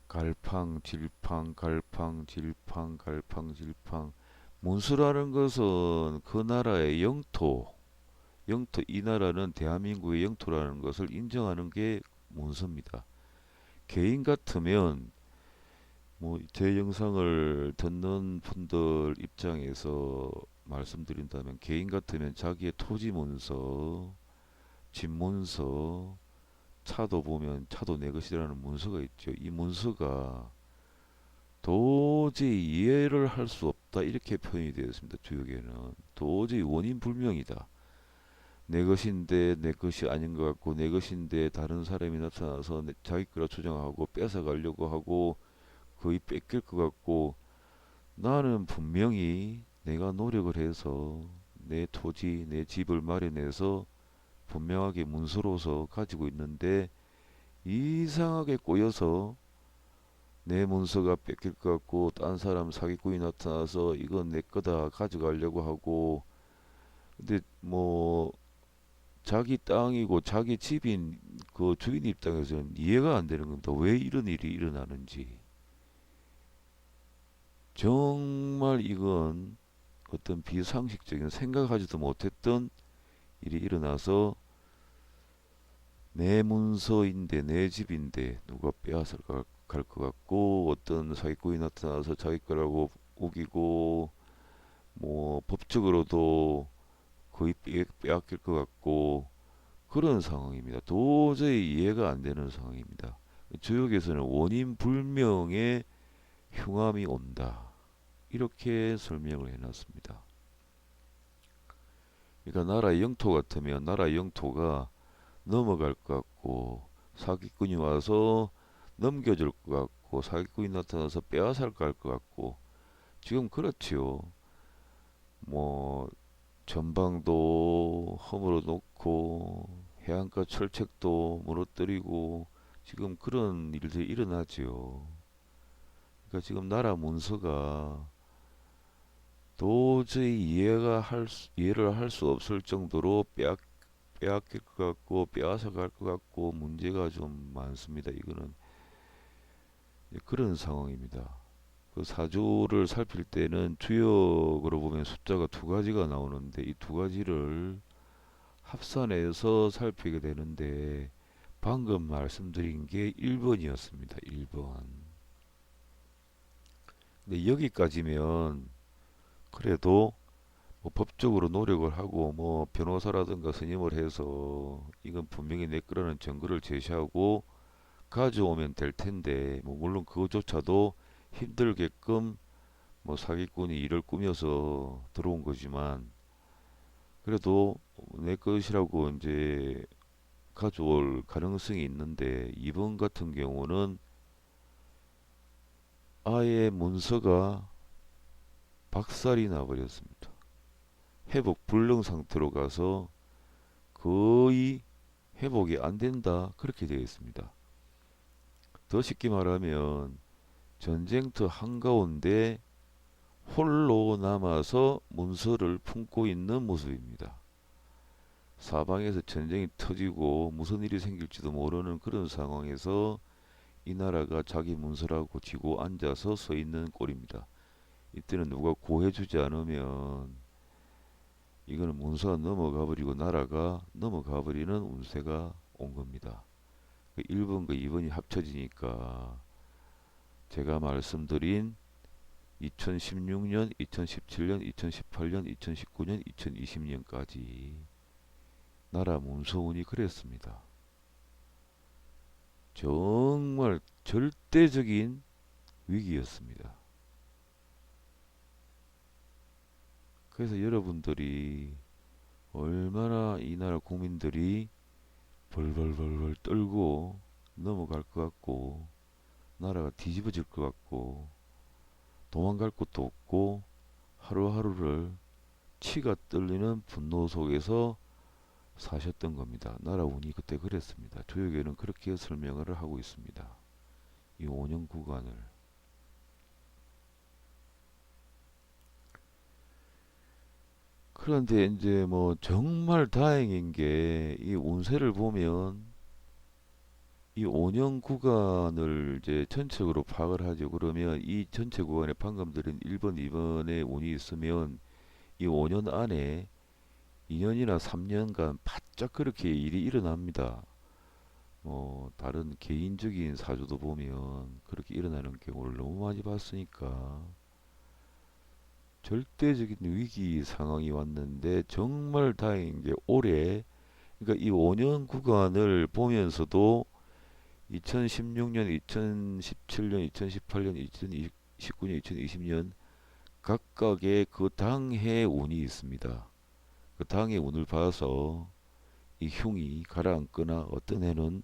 갈팡, 질팡, 갈팡, 질팡, 갈팡, 질팡. 문서라는 것은 그 나라의 영토, 이 나라는 대한민국의 영토라는 것을 인정하는 게 문서입니다. 개인 같으면 뭐 제 영상을 듣는 분들 입장에서 말씀드린다면 개인 같으면 자기의 토지 문서, 집 문서, 차도 보면 차도 내 것이라는 문서가 있죠. 이 문서가 도저히 이해를 할 수 없다 이렇게 표현이 되어 있습니다. 주역에는 도저히 원인 불명이다. 내 것인데 내 것이 아닌 것 같고 내 것인데 다른 사람이 나타나서 자기 거라 주장하고 뺏어 가려고 하고 거의 뺏길 것 같고 나는 분명히 내가 노력을 해서 내 토지, 내 집을 마련해서 분명하게 문서로서 가지고 있는데 이상하게 꼬여서 내 문서가 뺏길 것 같고 딴 사람 사기꾼이 나타나서 이건 내 거다 가져가려고 하고 근데 뭐 자기 땅이고 자기 집인 그 주인 입장에서는 이해가 안 되는 겁니다. 왜 이런 일이 일어나는지. 정말 이건 어떤 비상식적인 생각하지도 못했던 일이 일어나서 내 문서인데 내 집인데 누가 빼앗아 갈 것 같고 어떤 사기꾼이 나타나서 자기 거라고 우기고 뭐 법적으로도 거의 빼앗길 것 같고 그런 상황입니다. 도저히 이해가 안 되는 상황입니다. 주역에서는 원인 불명의 흉함이 온다. 이렇게 설명을 해놨습니다. 그러니까 나라의 영토 같으면 나라의 영토가 넘어갈 것 같고 사기꾼이 와서 넘겨줄 것 같고 사기꾼이 나타나서 빼앗을 것 같고 지금 그렇지요. 뭐 전방도 허물어 놓고 해안가 철책도 무너뜨리고 지금 그런 일들이 일어나지요. 그러니까 지금 나라 문서가 도저히 이해를 할 수 없을 정도로 빼앗길 것 같고 빼앗아 갈 것 같고 문제가 좀 많습니다. 이거는 그런 상황입니다. 그 사주를 살필 때는 주역으로 보면 숫자가 두 가지가 나오는데 이 두 가지를 합산해서 살피게 되는데 방금 말씀드린 게 1번이었습니다. 1번. 근데 여기까지면 그래도 뭐 법적으로 노력을 하고 뭐 변호사라든가 선임을 해서 이건 분명히 내 거라는 증거를 제시하고 가져오면 될 텐데 뭐 물론 그것조차도 힘들게끔 뭐 사기꾼이 일을 꾸며서 들어온 거지만 그래도 내 것이라고 이제 가져올 가능성이 있는데 이번 같은 경우는 아예 문서가 박살이 나버렸습니다. 회복 불능 상태로 가서 거의 회복이 안 된다 그렇게 되어 있습니다. 더 쉽게 말하면 전쟁터 한가운데 홀로 남아서 문서를 품고 있는 모습입니다. 사방에서 전쟁이 터지고 무슨 일이 생길지도 모르는 그런 상황에서 이 나라가 자기 문서라고 쥐고 앉아서 서 있는 꼴입니다. 이때는 누가 구해주지 않으면 이거는 문서가 넘어가 버리고 나라가 넘어가 버리는 운세가 온 겁니다. 1번과 2번이 합쳐지니까 제가 말씀드린 2016년, 2017년, 2018년, 2019년, 2020년까지 나라 문서운이 그랬습니다. 정말 절대적인 위기였습니다. 그래서 여러분들이 얼마나 이 나라 국민들이 벌벌벌벌 떨고 넘어갈 것 같고 나라가 뒤집어질 것 같고 도망갈 곳도 없고 하루하루를 치가 떨리는 분노 속에서 사셨던 겁니다. 나라 운이 그때 그랬습니다. 조혁에는 그렇게 설명을 하고 있습니다. 이 5년 구간을. 그런데 이제 뭐 정말 다행인 게 이 운세를 보면 이 5년 구간을 이제 전체적으로 파악을 하죠. 그러면 이 전체 구간에 방금 드린 1번, 2번의 운이 있으면 이 5년 안에 2년이나 3년간 바짝 그렇게 일이 일어납니다. 뭐 다른 개인적인 사주도 보면 그렇게 일어나는 경우를 너무 많이 봤으니까 절대적인 위기 상황이 왔는데 정말 다행인 게 올해 그러니까 이 5년 구간을 보면서도 2016년, 2017년, 2018년, 2019년, 2020년 각각의 그 당해 운이 있습니다. 그 당해 운을 봐서 이 흉이 가라앉거나 어떤 해는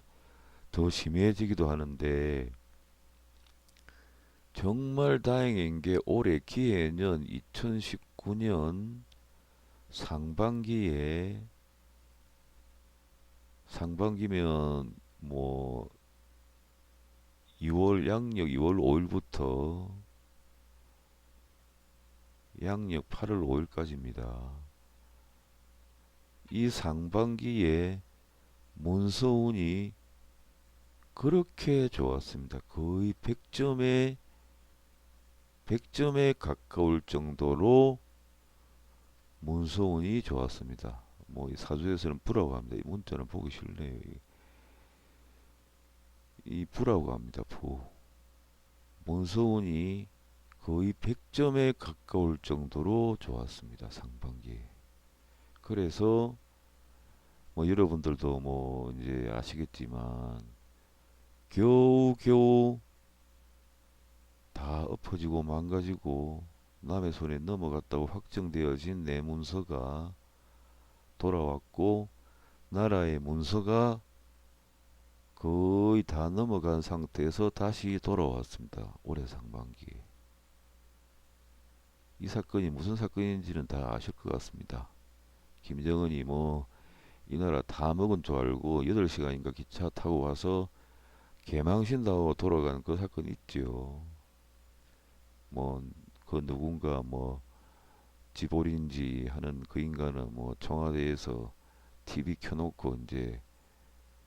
더 심해지기도 하는데 정말 다행인 게 올해 기해년 2019년 상반기에 상반기면 뭐 2월 양력 2월 5일부터 양력 8월 5일까지입니다. 이 상반기에 문서운이 그렇게 좋았습니다. 거의 100점에 가까울 정도로 문서운이 좋았습니다. 뭐 이 사주에서는 부라고 합니다. 이 문자는 보기 싫네요. 이 부라고 합니다. 부. 문서운이 거의 100점에 가까울 정도로 좋았습니다. 상반기에. 그래서 뭐 여러분들도 뭐 이제 아시겠지만 겨우겨우 다 엎어지고 망가지고 남의 손에 넘어갔다고 확정되어진 내 문서가 돌아왔고 나라의 문서가 거의 다 넘어간 상태에서 다시 돌아왔습니다. 올해 상반기에. 이 사건이 무슨 사건인지는 다 아실 것 같습니다. 김정은이 뭐 이 나라 다 먹은 줄 알고 8시간인가 기차 타고 와서 개망신다고 돌아간 그 사건 있죠. 뭐 그 누군가 뭐 지볼인지 하는 그 인간은 뭐 청와대에서 TV 켜놓고 이제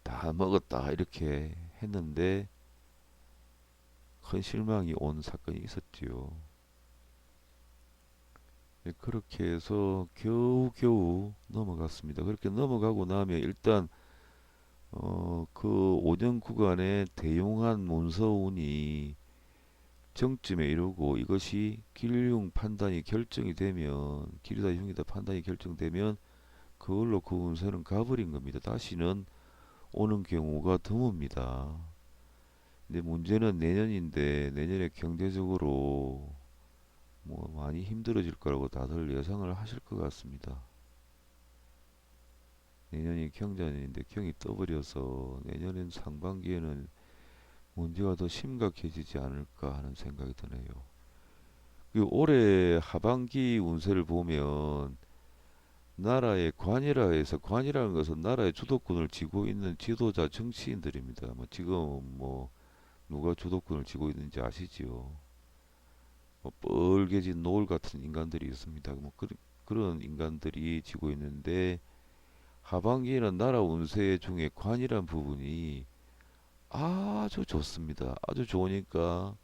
다 먹었다 이렇게 했는데 큰 실망이 온 사건이 있었지요. 예, 그렇게 해서 겨우겨우 넘어갔습니다. 그렇게 넘어가고 나면 일단 그 5년 구간의 대용한 문서운이 정점에 이르고 이것이 길흉 판단이 결정이 되면 길이다 흉이다 판단이 결정되면 그걸로 그 운세는 가버린 겁니다. 다시는 오는 경우가 드뭅니다. 근데 문제는 내년인데 내년에 경제적으로 뭐 많이 힘들어질 거라고 다들 예상을 하실 것 같습니다. 내년이 경자년인데 경이 떠버려서 내년엔 상반기에는 문제가 더 심각해지지 않을까 하는 생각이 드네요. 그 올해 하반기 운세를 보면 나라의 관이라 해서 관이라는 것은 나라의 주도권을 쥐고 있는 지도자 정치인들입니다. 뭐 지금 뭐 누가 주도권을 쥐고 있는지 아시지요? 뭐 뻘개진 노을 같은 인간들이 있습니다. 뭐 그런 인간들이 쥐고 있는데 하반기에는 나라 운세 중에 관이란 부분이 아주 좋습니다. 아주 좋으니까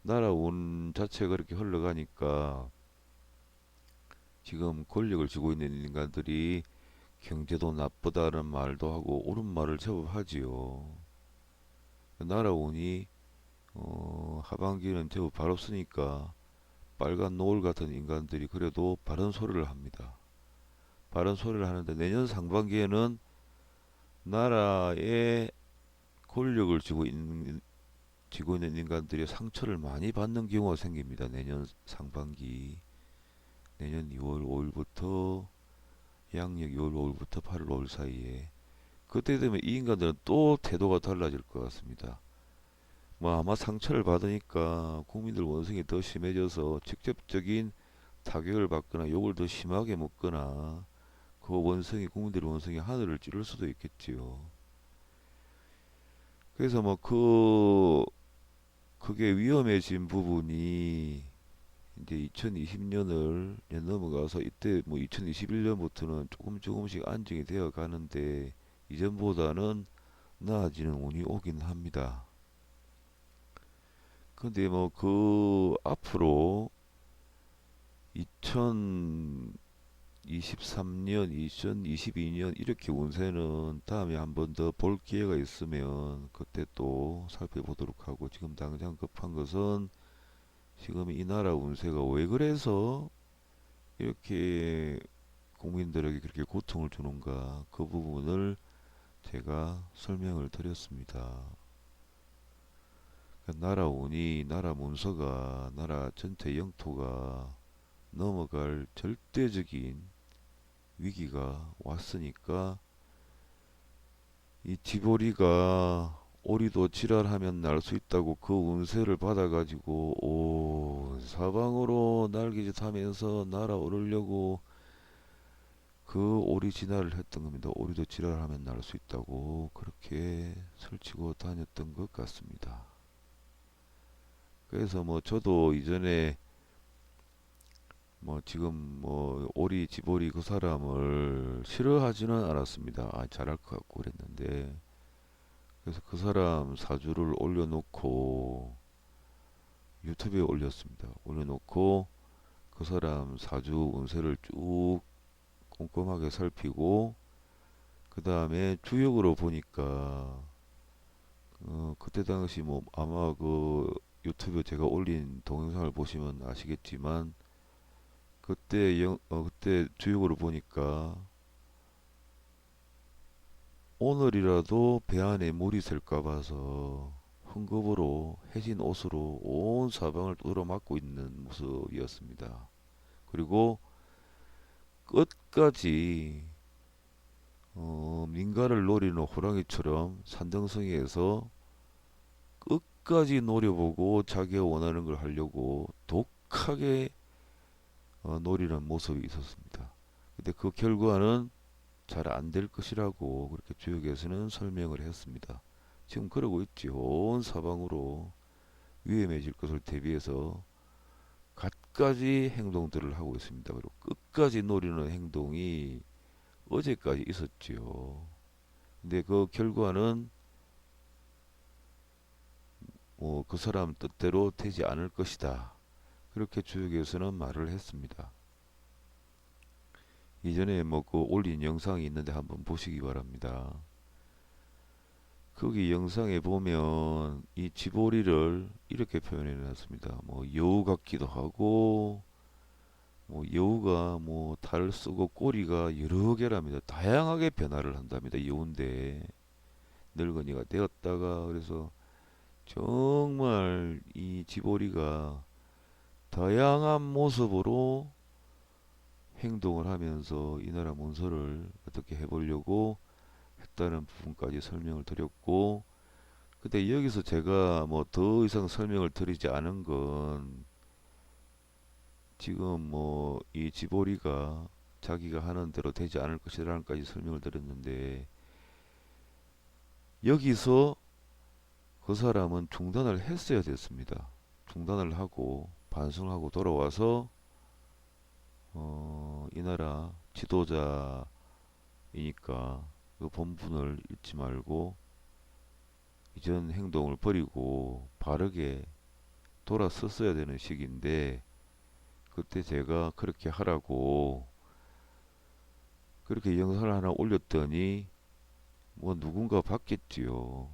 나라 운 자체가 그렇게 흘러가니까 지금 권력을 쥐고 있는 인간들이 경제도 나쁘다는 말도 하고 옳은 말을 제법 하지요. 나라 운이 하반기는 제법 바롭으니까 빨간 노을 같은 인간들이 그래도 바른 소리를 합니다. 바른 소리를 하는데 내년 상반기에는 나라의 권력을 쥐고 있는 인간들이 상처를 많이 받는 경우가 생깁니다. 내년 상반기, 내년 2월 5일부터 양력 2월 5일부터 8월 5일 사이에 그때 되면 이 인간들은 또 태도가 달라질 것 같습니다. 뭐 아마 상처를 받으니까 국민들 원성이 더 심해져서 직접적인 타격을 받거나 욕을 더 심하게 먹거나 그 원성이 국민들의 원성이 하늘을 찌를 수도 있겠지요. 그래서 뭐 그게 위험해진 부분이 이제 2020년을 넘어가서 이때 뭐 2021년부터는 조금씩 안정이 되어 가는데 이전보다는 나아지는 운이 오긴 합니다. 근데 뭐 그 앞으로 2023년, 2022년 이렇게 운세는 다음에 한번 더 볼 기회가 있으면 그때 또 살펴보도록 하고 지금 당장 급한 것은 지금 이 나라 운세가 왜 그래서 이렇게 국민들에게 그렇게 고통을 주는가 그 부분을 제가 설명을 드렸습니다. 나라 운이 나라 문서가 나라 전체 영토가 넘어갈 절대적인 위기가 왔으니까 이 지보리가 오리도 지랄하면 날 수 있다고 그 운세를 받아가지고 온 사방으로 날개짓 하면서 날아오르려고 그 오리 진화를 했던 겁니다. 오리도 지랄하면 날 수 있다고 그렇게 설치고 다녔던 것 같습니다. 그래서 뭐 저도 이전에 뭐 지금 뭐 오리 지보리 그 사람을 싫어하지는 않았습니다. 아 잘할 것 같고 그랬는데 그래서 그 사람 사주를 올려놓고 유튜브에 올렸습니다. 올려놓고 그 사람 사주 운세를 쭉 꼼꼼하게 살피고 그 다음에 주역으로 보니까 그때 당시 뭐 아마 그 유튜브 제가 올린 동영상을 보시면 아시겠지만 그때 주역으로 보니까 오늘이라도 배 안에 물이 쓸까 봐서 헝겊으로 해진 옷으로 온 사방을 뚫어막고 있는 모습이었습니다. 그리고 끝까지 민가를 노리는 호랑이처럼 산등성이에서 끝까지 노려보고 자기가 원하는 걸 하려고 독하게 노리는 모습이 있었습니다. 근데 그 결과는 잘 안 될 것이라고 그렇게 주역에서는 설명을 했습니다. 지금 그러고 있지. 온 사방으로 위험해질 것을 대비해서 갖가지 행동들을 하고 있습니다. 그리고 끝까지 노리는 행동이 어제까지 있었지요. 근데 그 결과는 뭐 그 사람 뜻대로 되지 않을 것이다. 그렇게 주역에서는 말을 했습니다. 이전에 뭐 그 올린 영상이 있는데 한번 보시기 바랍니다. 거기 영상에 보면 이 쥐보리를 이렇게 표현해 놨습니다. 뭐 여우 같기도 하고, 뭐 여우가 뭐 달을 쓰고 꼬리가 여러 개랍니다. 다양하게 변화를 한답니다. 여우인데 늙은이가 되었다가, 그래서 정말 이 쥐보리가 다양한 모습으로 행동을 하면서 이 나라 문서를 어떻게 해보려고 했다는 부분까지 설명을 드렸고, 근데 여기서 제가 뭐 더 이상 설명을 드리지 않은 건, 지금 뭐 이 지보리가 자기가 하는 대로 되지 않을 것이라는까지 설명을 드렸는데, 여기서 그 사람은 중단을 했어야 됐습니다. 중단을 하고 반성하고 돌아와서 이 나라 지도자이니까 그 본분을 잊지 말고 이전 행동을 버리고 바르게 돌아섰어야 되는 시기인데, 그때 제가 그렇게 하라고 그렇게 영상을 하나 올렸더니 뭐 누군가 봤겠지요.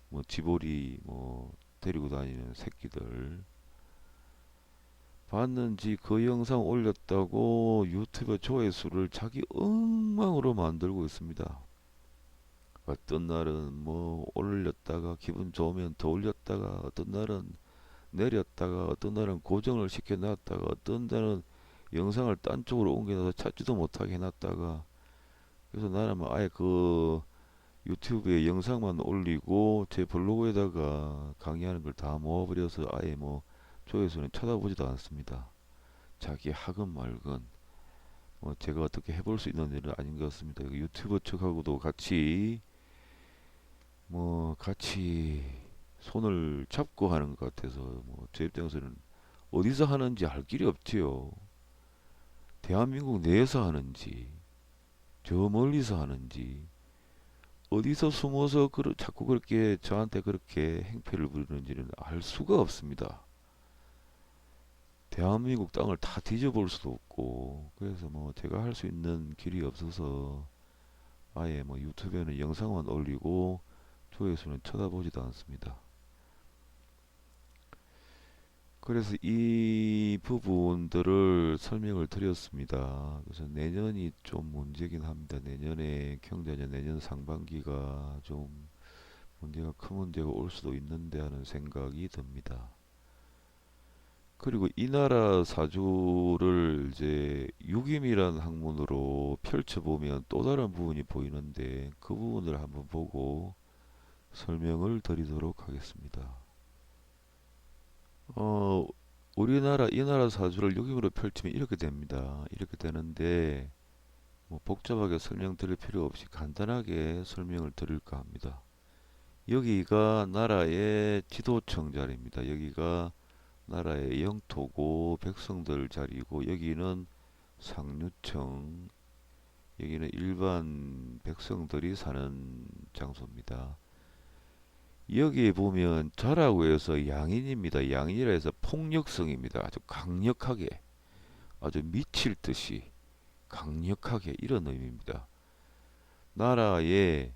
뭐 지보리 뭐 데리고 다니는 새끼들 봤는지 그 영상 올렸다고 유튜브 조회수를 자기 엉망으로 만들고 있습니다. 어떤 날은 뭐 올렸다가 기분 좋으면 더 올렸다가, 어떤 날은 내렸다가, 어떤 날은 고정을 시켜놨다가, 어떤 날은 영상을 딴 쪽으로 옮겨놔서 찾지도 못하게 해놨다가. 그래서 나는 뭐 아예 그 유튜브에 영상만 올리고 제 블로그에다가 강의하는 걸 다 모아버려서 아예 뭐 조회수는 쳐다보지도 않습니다. 자기 하건 말건 뭐 제가 어떻게 해볼 수 있는 일은 아닌 것 같습니다. 유튜브 측하고도 같이 손을 잡고 하는 것 같아서, 뭐 제 입장에서는 어디서 하는지 알 길이 없지요. 대한민국 내에서 하는지 저 멀리서 하는지 어디서 숨어서 자꾸 그렇게 저한테 그렇게 행패를 부리는지는 알 수가 없습니다. 대한민국 땅을 다 뒤져볼 수도 없고, 그래서 뭐 제가 할 수 있는 길이 없어서 아예 뭐 유튜브에는 영상만 올리고 조회수는 쳐다보지도 않습니다. 그래서 이 부분들을 설명을 드렸습니다. 그래서 내년이 좀 문제긴 합니다. 내년에 경자년 내년 상반기가 좀 문제가 큰 문제가 올 수도 있는데 하는 생각이 듭니다. 그리고 이 나라 사주를 이제 육임이라는 학문으로 펼쳐보면 또 다른 부분이 보이는데, 그 부분을 한번 보고 설명을 드리도록 하겠습니다. 어, 우리나라 이 나라 사주를 육임으로 펼치면 이렇게 됩니다. 이렇게 되는데 뭐 복잡하게 설명드릴 필요 없이 간단하게 설명을 드릴까 합니다. 여기가 나라의 지도청 자리입니다. 여기가 나라의 영토고 백성들 자리고, 여기는 상류청, 여기는 일반 백성들이 사는 장소입니다. 여기에 보면 자라고 해서 양인입니다. 양인이라 해서 폭력성입니다. 아주 강력하게, 아주 미칠 듯이 강력하게, 이런 의미입니다. 나라의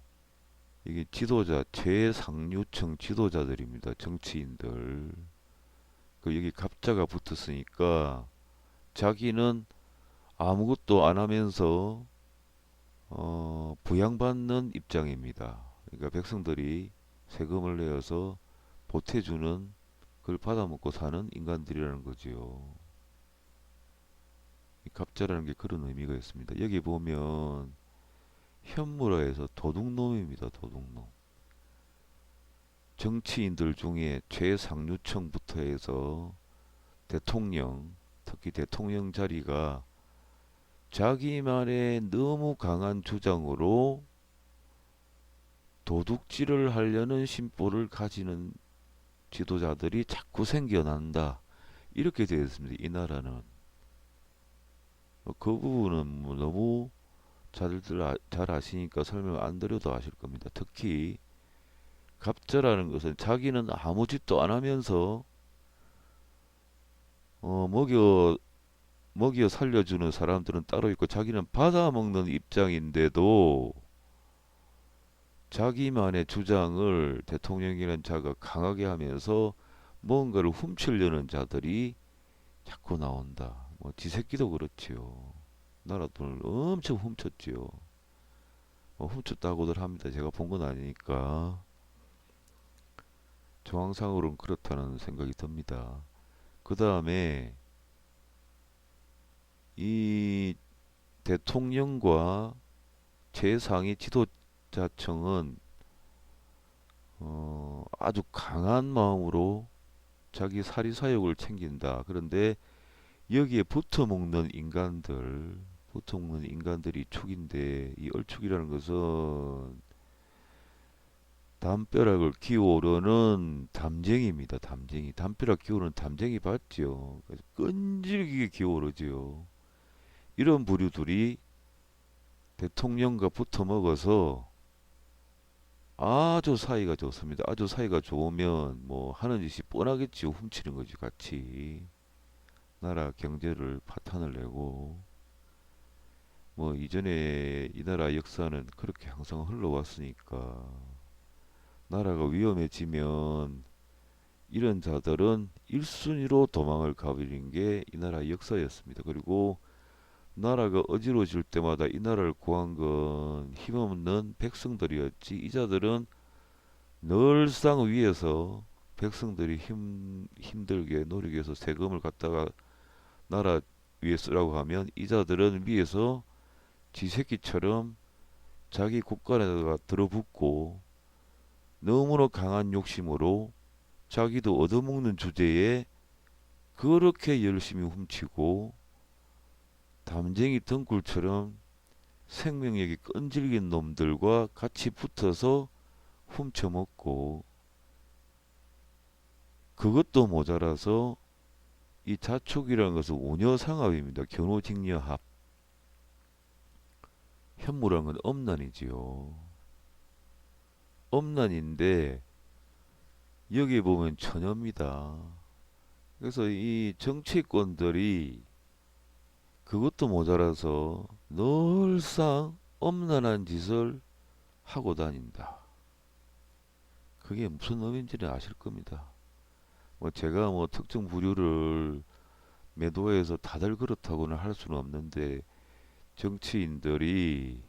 이게 지도자, 최상류층 지도자들입니다. 정치인들. 그 여기 갑자가 붙었으니까 자기는 아무것도 안 하면서 부양받는 입장입니다. 그러니까 백성들이 세금을 내어서 보태주는, 그걸 받아먹고 사는 인간들이라는 거지요. 갑자라는 게 그런 의미가 있습니다. 여기 보면 현무라에서 도둑놈입니다. 도둑놈. 정치인들 중에 최상류층부터 해서 대통령, 특히 대통령 자리가 자기만의 너무 강한 주장으로 도둑질을 하려는 심보를 가지는 지도자들이 자꾸 생겨난다. 이렇게 되어 있습니다. 이 나라는. 그 부분은 뭐 너무 잘 아시니까 설명 안 드려도 아실 겁니다. 특히 갑자라는 것은 자기는 아무 짓도 안 하면서 먹여 먹여 살려주는 사람들은 따로 있고 자기는 받아먹는 입장인데도 자기만의 주장을 대통령이라는 자가 강하게 하면서 뭔가를 훔치려는 자들이 자꾸 나온다. 뭐 지새끼도 그렇지요. 나라 돈을 엄청 훔쳤지요. 뭐 훔쳤다고들 합니다. 제가 본 건 아니니까 정황상으로는 그렇다는 생각이 듭니다. 그 다음에 이 대통령과 최상위 지도자층은 아주 강한 마음으로 자기 사리사욕을 챙긴다. 그런데 여기에 붙어먹는 인간들이 축인데 이 얼축이라는 것은 담벼락을 기어오르는 담쟁이입니다. 담쟁이. 담벼락 기어오르는 담쟁이 봤죠. 그래서 끈질기게 기어오르지요. 이런 부류들이 대통령과 붙어먹어서 아주 사이가 좋습니다. 아주 사이가 좋으면 뭐 하는 짓이 뻔하겠지요. 훔치는 거지 같이. 나라 경제를 파탄을 내고 뭐 이전에 이 나라 역사는 그렇게 항상 흘러왔으니까 나라가 위험해지면 이런 자들은 1순위로 도망을 가버린 게 이 나라 역사였습니다. 그리고 나라가 어지러워질 때마다 이 나라를 구한 건 힘없는 백성들이었지. 이 자들은 늘상 위에서 백성들이 힘들게 노력해서 세금을 갖다가 나라 위에 쓰라고 하면 이 자들은 위에서 지새끼처럼 자기 국간에다가 들어붙고 너무나 강한 욕심으로 자기도 얻어먹는 주제에 그렇게 열심히 훔치고 담쟁이 덩굴처럼 생명력이 끈질긴 놈들과 같이 붙어서 훔쳐먹고 그것도 모자라서 이 자촉이라는 것은 오녀상합입니다. 견우직녀합. 현무라는 건 엄난이지요. 엄난인데 여기 보면 처녀입니다. 그래서 이 정치권들이 그것도 모자라서 늘상 엄난한 짓을 하고 다닌다. 그게 무슨 의미인지는 아실 겁니다. 뭐 제가 뭐 특정 부류를 매도해서 다들 그렇다고는 할 수는 없는데 정치인들이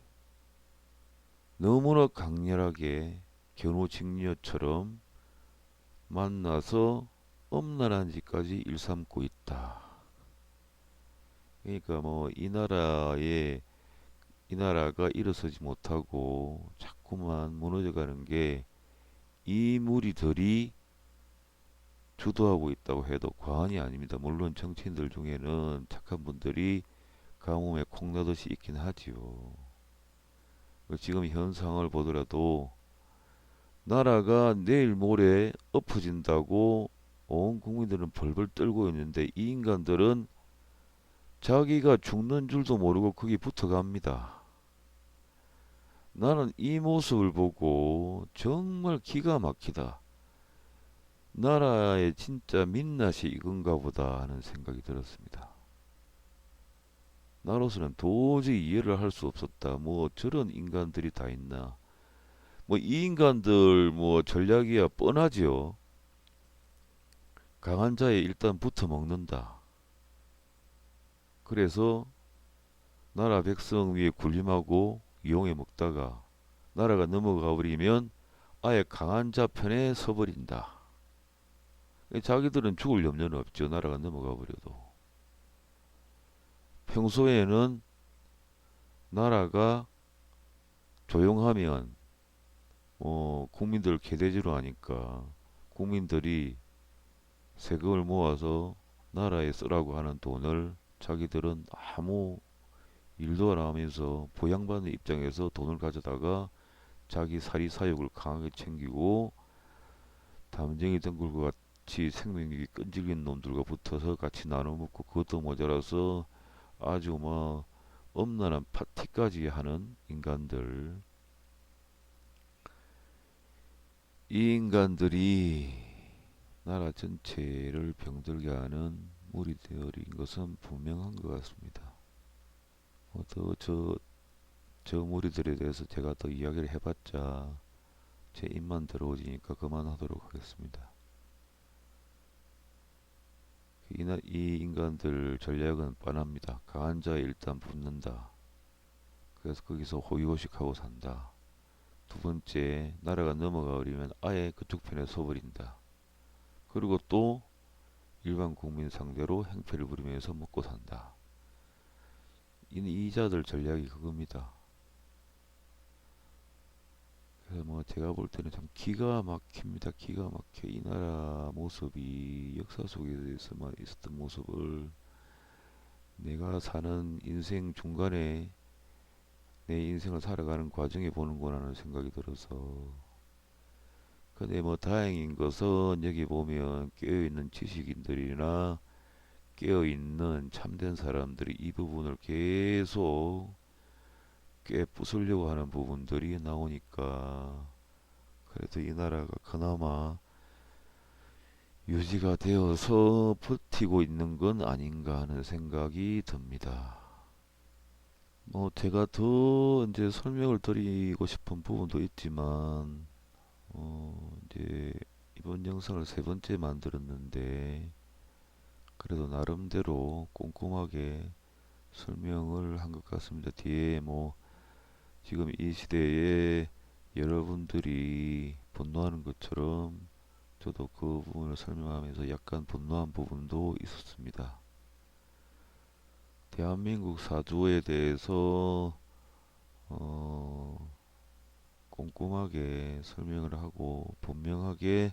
너무나 강렬하게 견우직녀처럼 만나서 엄란한 짓까지 일삼고 있다. 그러니까 뭐 이 나라가 일어서지 못하고 자꾸만 무너져가는 게 이 무리들이 주도하고 있다고 해도 과언이 아닙니다. 물론 정치인들 중에는 착한 분들이 가뭄에 콩나듯이 있긴 하지요. 지금 현상을 보더라도 나라가 내일 모레 엎어진다고 온 국민들은 벌벌 떨고 있는데 이 인간들은 자기가 죽는 줄도 모르고 거기 붙어갑니다. 나는 이 모습을 보고 정말 기가 막히다. 나라의 진짜 민낯이 이건가 보다 하는 생각이 들었습니다. 나로서는 도저히 이해를 할 수 없었다. 뭐 저런 인간들이 다 있나. 뭐 이 인간들 뭐 전략이야 뻔하지요. 강한 자에 일단 붙어 먹는다. 그래서 나라 백성 위에 군림하고 이용해 먹다가 나라가 넘어가 버리면 아예 강한 자 편에 서버린다. 자기들은 죽을 염려는 없죠. 나라가 넘어가 버려도. 평소에는 나라가 조용하면 국민들 개돼지로 하니까 국민들이 세금을 모아서 나라에 쓰라고 하는 돈을 자기들은 아무 일도 안 하면서 보양받는 입장에서 돈을 가져다가 자기 사리 사욕을 강하게 챙기고 담쟁이 덩굴과 같이 생명력이 끈질긴 놈들과 붙어서 같이 나눠 먹고 그것도 모자라서 아주 뭐 엄란한 파티까지 하는 인간들. 이 인간들이 나라 전체를 병들게 하는 무리들인 것은 분명한 것 같습니다. 저 무리들에 대해서 제가 더 이야기를 해봤자 제 입만 들어오지니까 그만하도록 하겠습니다. 이 인간들 전략은 뻔합니다. 강한 자에 일단 붙는다. 그래서 거기서 호의호식하고 산다. 두 번째, 나라가 넘어가 버리면 아예 그쪽 편에 서버린다. 그리고 또 일반 국민 상대로 행패를 부리면서 먹고 산다. 이자들 전략이 그겁니다. 그래서 뭐 제가 볼 때는 참 기가 막힙니다. 기가 막혀. 이 나라 모습이 역사 속에서만 있었던 모습을 내가 사는 인생 중간에 내 인생을 살아가는 과정에 보는구나 하는 생각이 들어서. 근데 뭐 다행인 것은 여기 보면 깨어있는 지식인들이나 깨어있는 참된 사람들이 이 부분을 계속 깨부수려고 하는 부분들이 나오니까 그래도 이 나라가 그나마 유지가 되어서 버티고 있는 건 아닌가 하는 생각이 듭니다. 뭐 제가 더 이제 설명을 드리고 싶은 부분도 있지만 이제 이번 영상을 세 번째 만들었는데 그래도 나름대로 꼼꼼하게 설명을 한 것 같습니다. 뒤에 뭐 지금 이 시대에 여러분들이 분노하는 것처럼 저도 그 부분을 설명하면서 약간 분노한 부분도 있었습니다. 대한민국 사주에 대해서 꼼꼼하게 설명을 하고 분명하게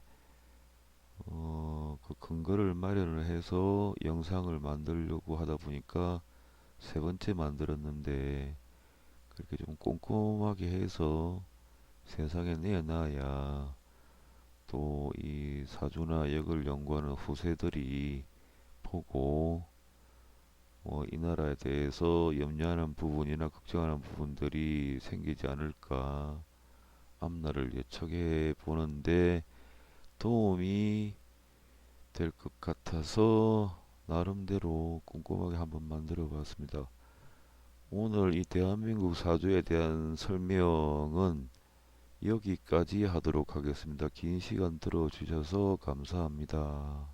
그 근거를 마련을 해서 영상을 만들려고 하다 보니까 세 번째 만들었는데 그렇게 좀 꼼꼼하게 해서 세상에 내놔야 또 이 사주나 역을 연구하는 후세들이 보고 이 나라에 대해서 염려하는 부분이나 걱정하는 부분들이 생기지 않을까 앞날을 예측해 보는데 도움이 될 것 같아서 나름대로 꼼꼼하게 한번 만들어 봤습니다. 오늘 이 대한민국 사주에 대한 설명은 여기까지 하도록 하겠습니다. 긴 시간 들어주셔서 감사합니다.